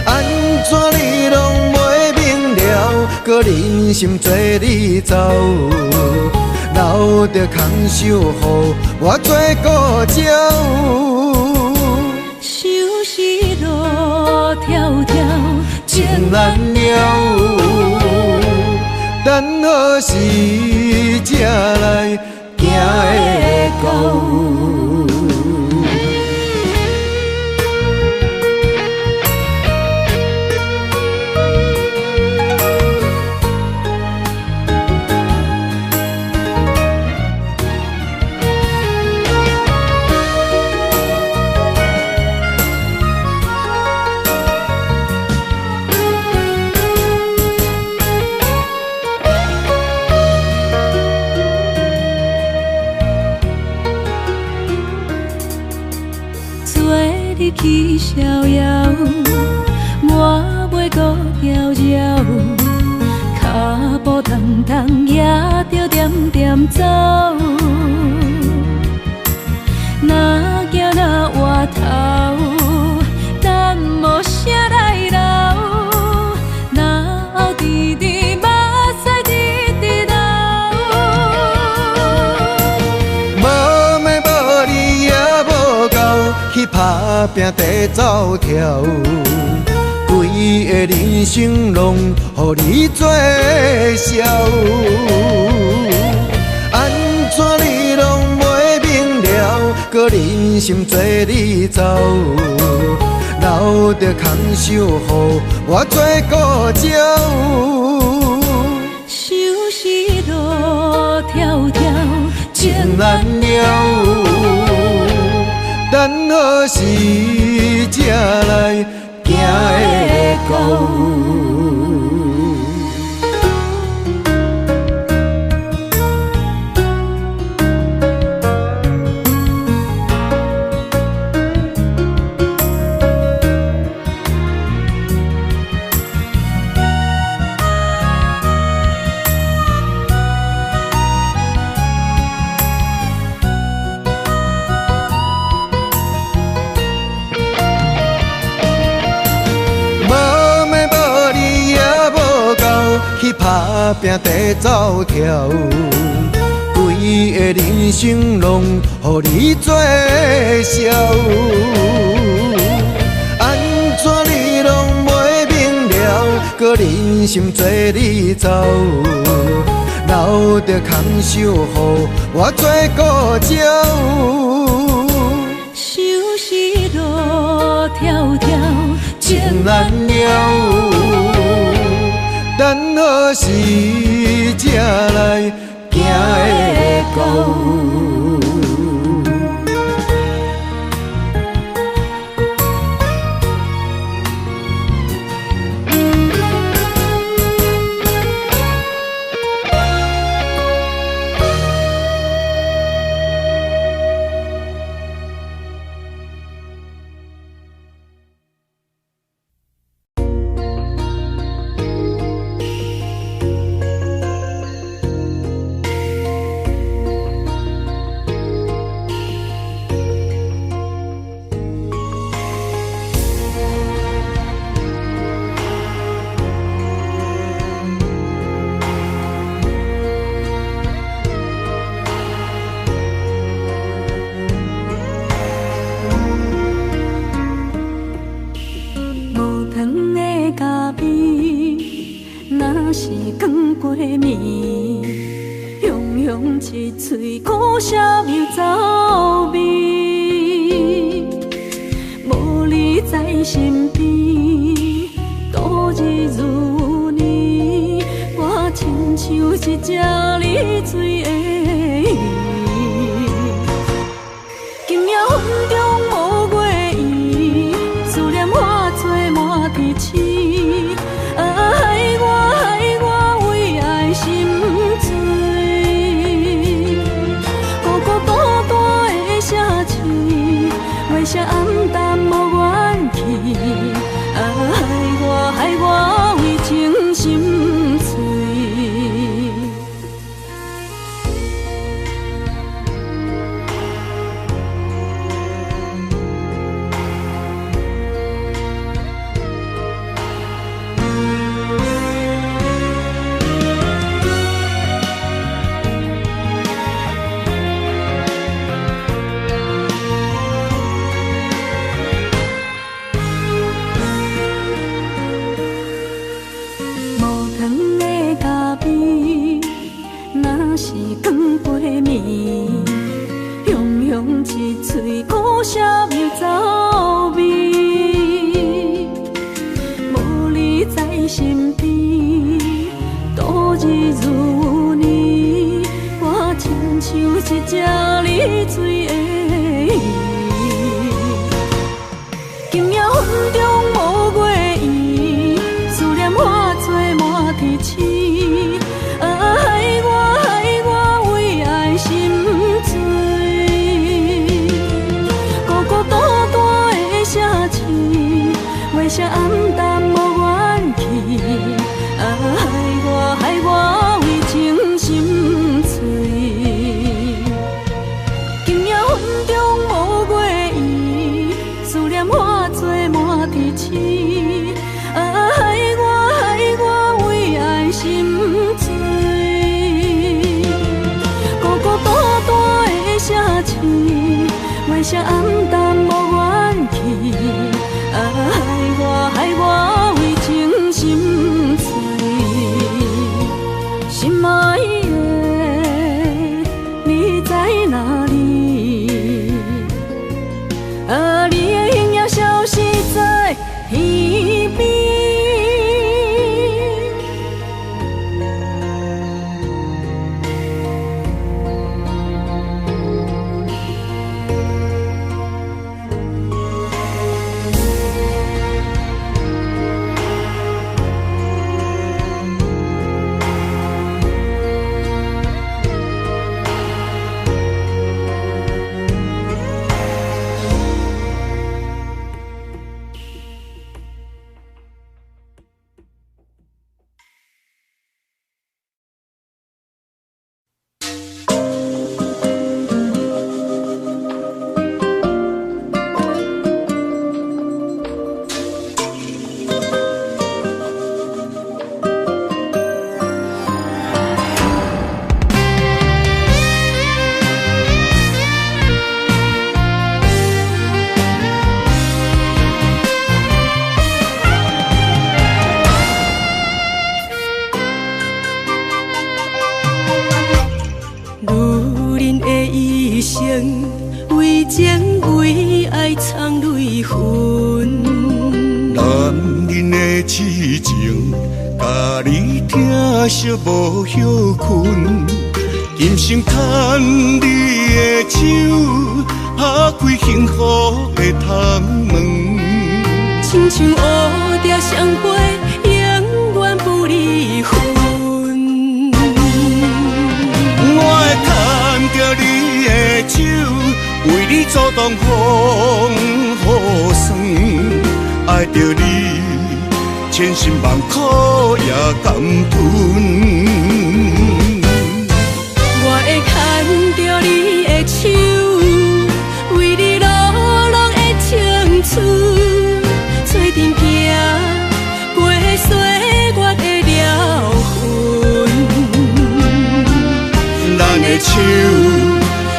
S6: 安怎你拢袂明了，搁忍心做你走，留着空手予我做顾鸟。
S1: 想是路迢迢，
S6: 情难了，等何时才来行会到？
S1: 去逍遥，我袂搁骄傲，脚步重重也着点点走。若行若回头，咱无啥来留，若后直直目屎直直流。
S6: 无妹无你也无够，去打拼地走跳，规个人生拢予你做笑。安怎你拢袂明了，搁忍心做你走，留着空手予我做顾鸟。
S1: 想是路迢迢，
S6: 情难了，等何时才来行会到？去打拼地走跳，规个人生拢予你做笑。安怎你拢袂明了，搁忍心做你走，留着空手予我做顾鸟。
S1: 想是路迢迢，
S6: 情难了，等何时才来行会到？
S1: 是光过暝，雄雄一嘴苦涩又走味。无你在身边，度日如年，我亲像一只离
S3: 是光背面，雄雄一嘴古色又走味，无你在身边，度日如年，我亲像一只离水的鱼。今夜风中无月圆，思念化作满天星。害我为爱心醉，孤孤单单的城市，月色暗淡无元气。害我为情心碎。今夜风中无月圆，思念化作满天星。害我为爱心醉。城市，月色暗淡无元气，害我为情心碎，心爱的你在哪里？你的形影消失在天边。为情为爱藏泪痕，
S6: 男人的痴情，甲你疼惜无歇困。今生牵你的手，打开幸福的窗门。
S3: 亲像乌蝶双飞，永远不离分。
S6: 我会牵着你的手，为你阻挡风雨霜。爱着你，千辛万苦也甘吞。
S3: 我会牵着你的手，为你流浪的青春，做阵行过岁月的疗痕。
S6: 咱的手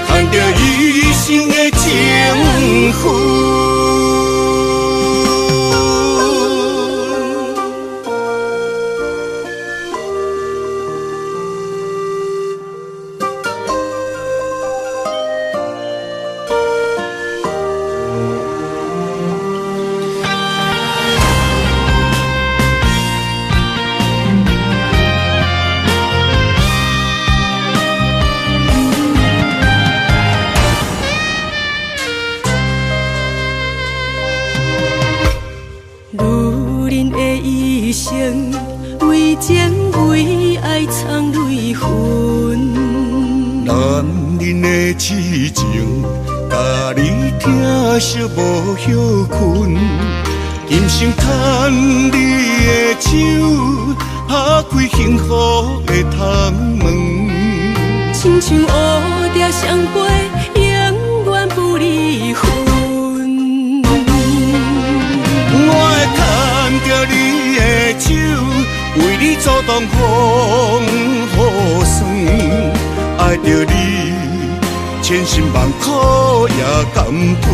S6: 牵着一生的情分。
S3: 为情为爱藏泪痕，
S6: 男人的痴情，甲你疼惜无歇困。今生牵你的手，打开幸福的窗门。
S3: 亲像乌蝶双飞，永远不离分。
S6: 我会牵着你的手，为你阻挡风雨霜。爱着你，千辛万苦也甘吞。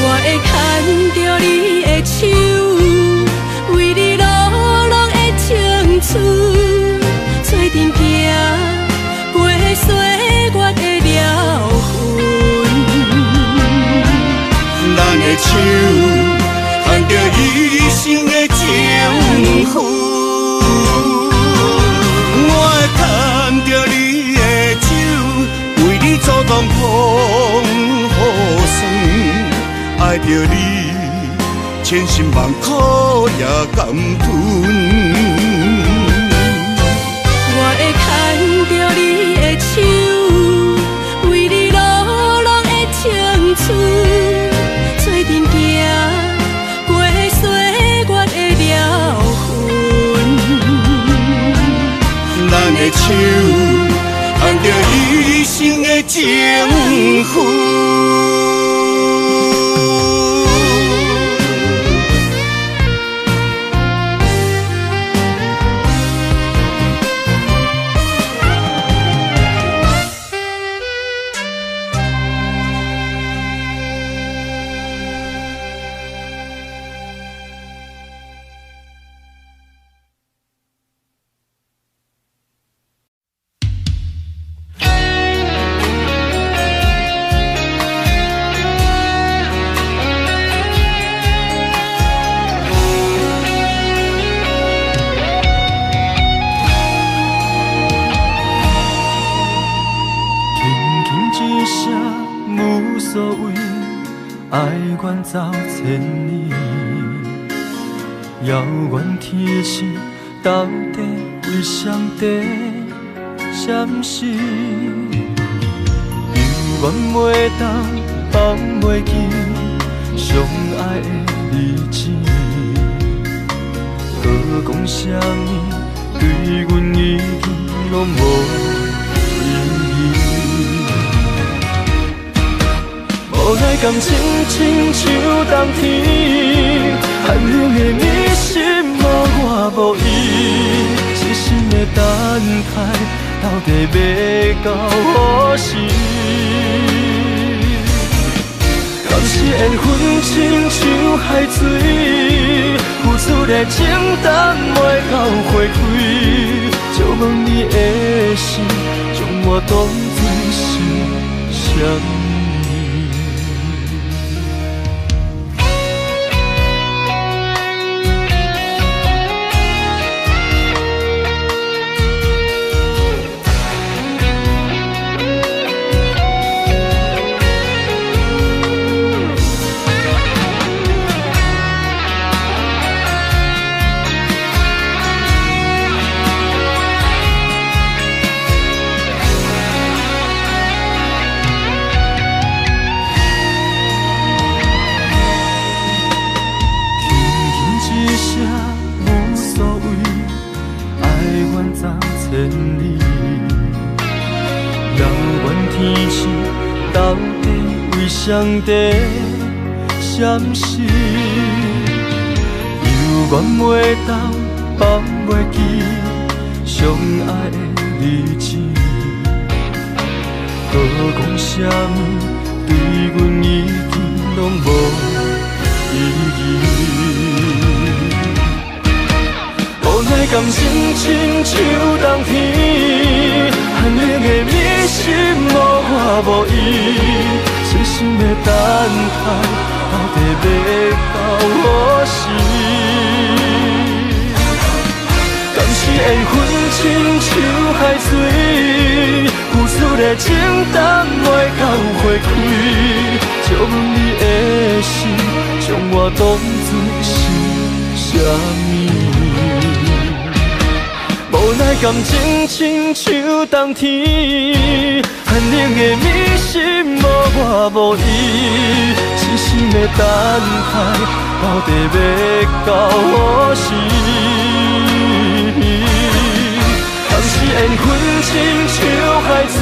S3: 我会牵着你的手，为你流浪的青春，
S6: 牵着一生的情妇。我会牵着你的手，为你主动风雨霜，爱着你，千辛万苦也甘吞。
S3: 我会牵着你的手，为你落落的青春，做阵行过岁月的疗痕。
S6: 咱的手牵着一生的情妇。
S5: 走千里，遥远天星到底为上帝闪烁？犹原袂当放袂记相爱的日子，搁讲啥物对阮已经拢无意义。无奈感情亲像冬天，寒冷的你心无我无伊，痴心的等待，到底要到何时？敢是缘分亲像海水，付出的情淡袂到花开，借问你的心，将我当作是啥物？上帝闪烁，犹原袂当放袂记相爱的日子，搁讲啥物对阮已经拢无意义。无奈感情亲像冬天，寒冷的你心无我无伊。痴心的等待，到底要到何时？敢是缘分亲像海水，付出的情淡袂到花开，借问你的心，将我当作是啥物？无奈感情亲像冬天，寒冷的你心无我无伊，痴心的等待，到底要到何时？当时缘分亲像海水，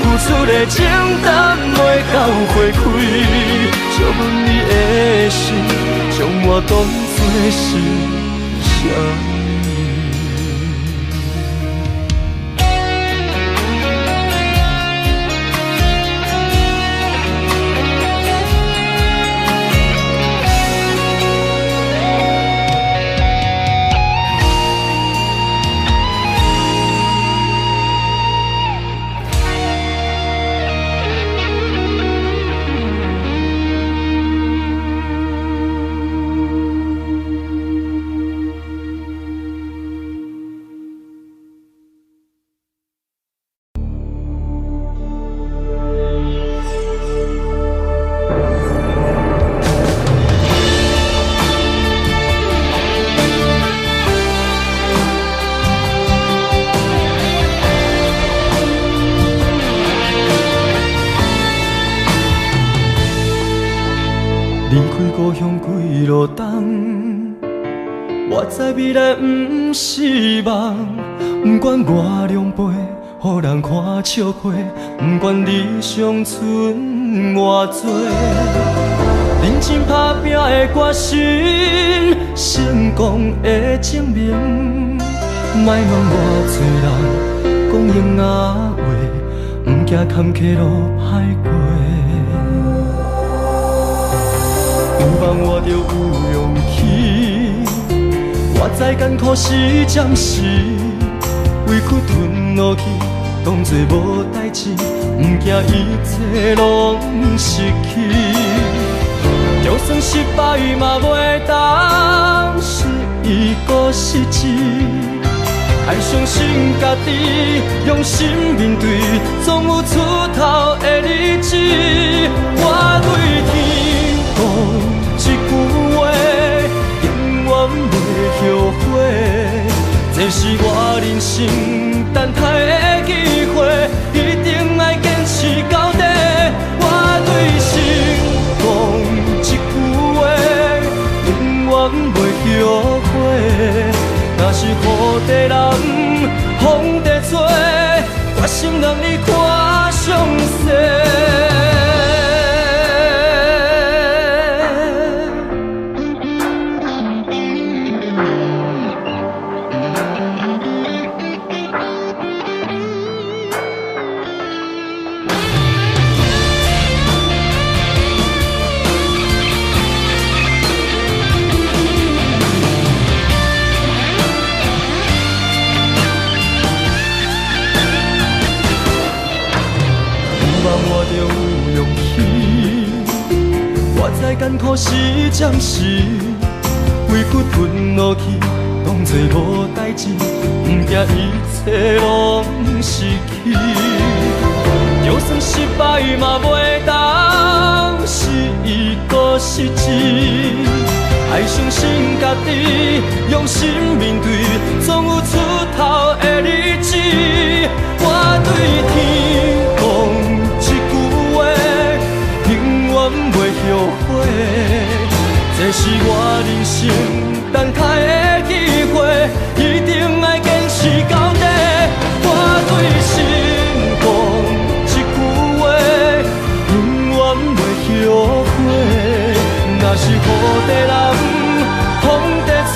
S5: 付出的情淡袂到花开，借问你的心，将我当作是啥物？故乡几路东。我知未来不是梦，不管我两杯，予人看笑话，不管理想剩偌多，认真打拼的决心，成功的证明。莫问偌多人讲永仔话，不惊坎坷路歹过。有梦我就有勇气，我知艰苦是暂时，委屈吞落去，当作无代志，不惊一切拢失去。就算失败嘛袂当是一个失志，爱相信家己，用心面对，总有出头的日子。我对天讲一句话，永远袂后悔。这是我人生等待的机会，一定要坚持到底。我对心讲一句话，永远袂后悔。若是雨地人，风地吹，决心让你看上世。艰苦是暂时，委屈吞落去，当作无代志，不惊一切拢失去。就算失败嘛袂当是一个失志，爱相信家己，用心面对，总有出头的日子。我对天讲一句话，永远袂后悔。这是我人生等待的机会，一定要坚持到底。我对心讲一句话，永远袂后悔。若是雨地人，风地吹，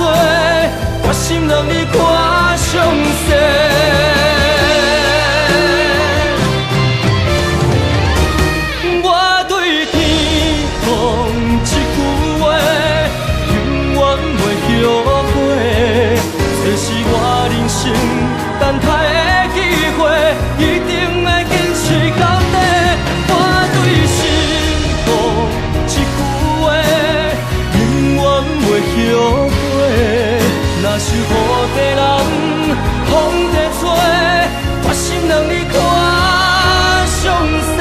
S5: 决心让你看上世。等待的机会，一定要坚持到底。我对心讲一句话，永远袂后悔。若是雨地人，风地吹，决心让你看上世。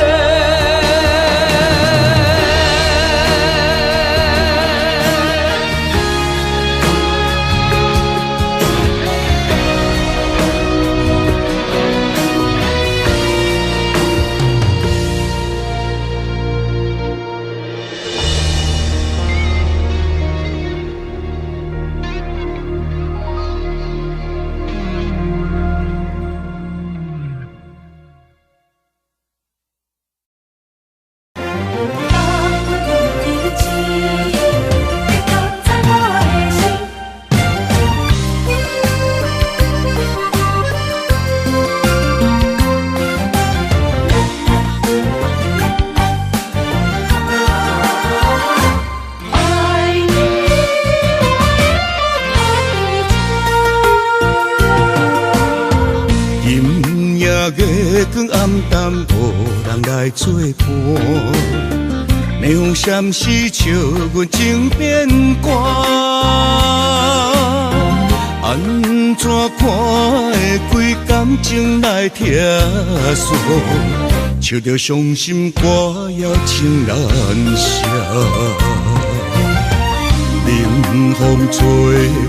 S5: 做伴，霓虹闪烁笑阮情变卦，安怎看会规感情来拆散？唱着伤心歌谣情难舍，冷风吹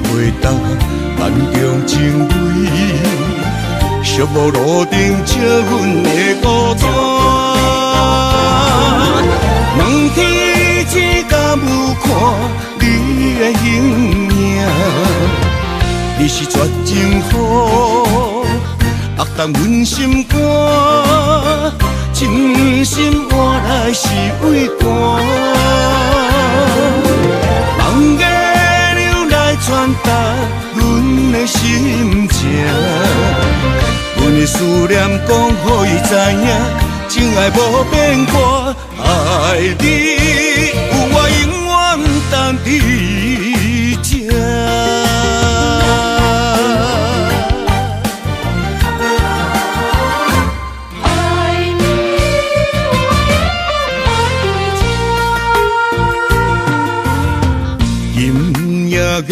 S5: 袂干，暗中情泪，寂寞路顶照阮的孤单。问天只敢有
S6: 看你的形影，你是绝情雨，压淡阮心肝，真心换来是畏寒。梦月流来传达阮的心情，阮的思念讲予伊知影。情爱无变卦，爱你有我永远等伫这。
S3: 爱你我
S6: 阴夜月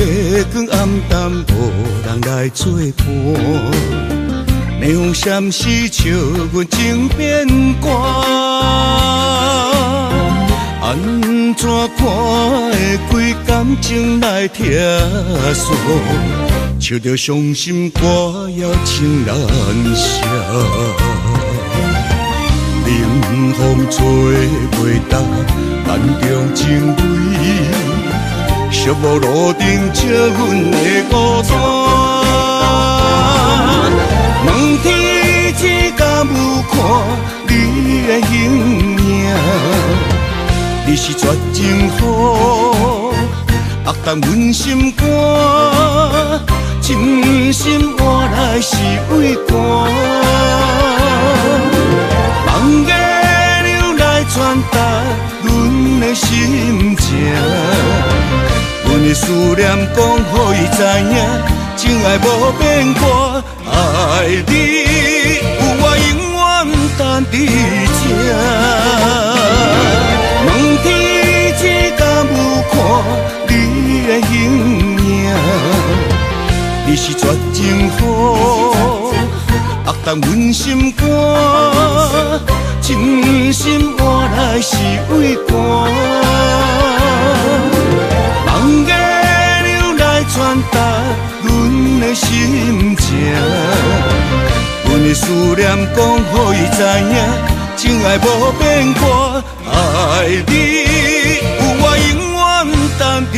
S6: 光暗淡，无人来作伴。霓虹闪烁，笑阮情变卦。安怎看会归感情来拆散？唱着伤心歌谣情难舍。冷风吹袂干，眼中情泪，寂寞路灯照阮的孤单。问天只敢有看你的形影，你是绝情雨，压淡阮心肝，真心换来是畏寒。梦月流来传达阮的心情，阮的思念讲予伊知影。情爱无变卦，爱你有我永远等伫这。问天只敢有看你的形影，你是绝情雨，压淡阮心肝，真心换来是畏寒。梦月流来传达。阮的心情，阮的思念讲予伊知影，情爱无变卦，爱你有我永远等伫。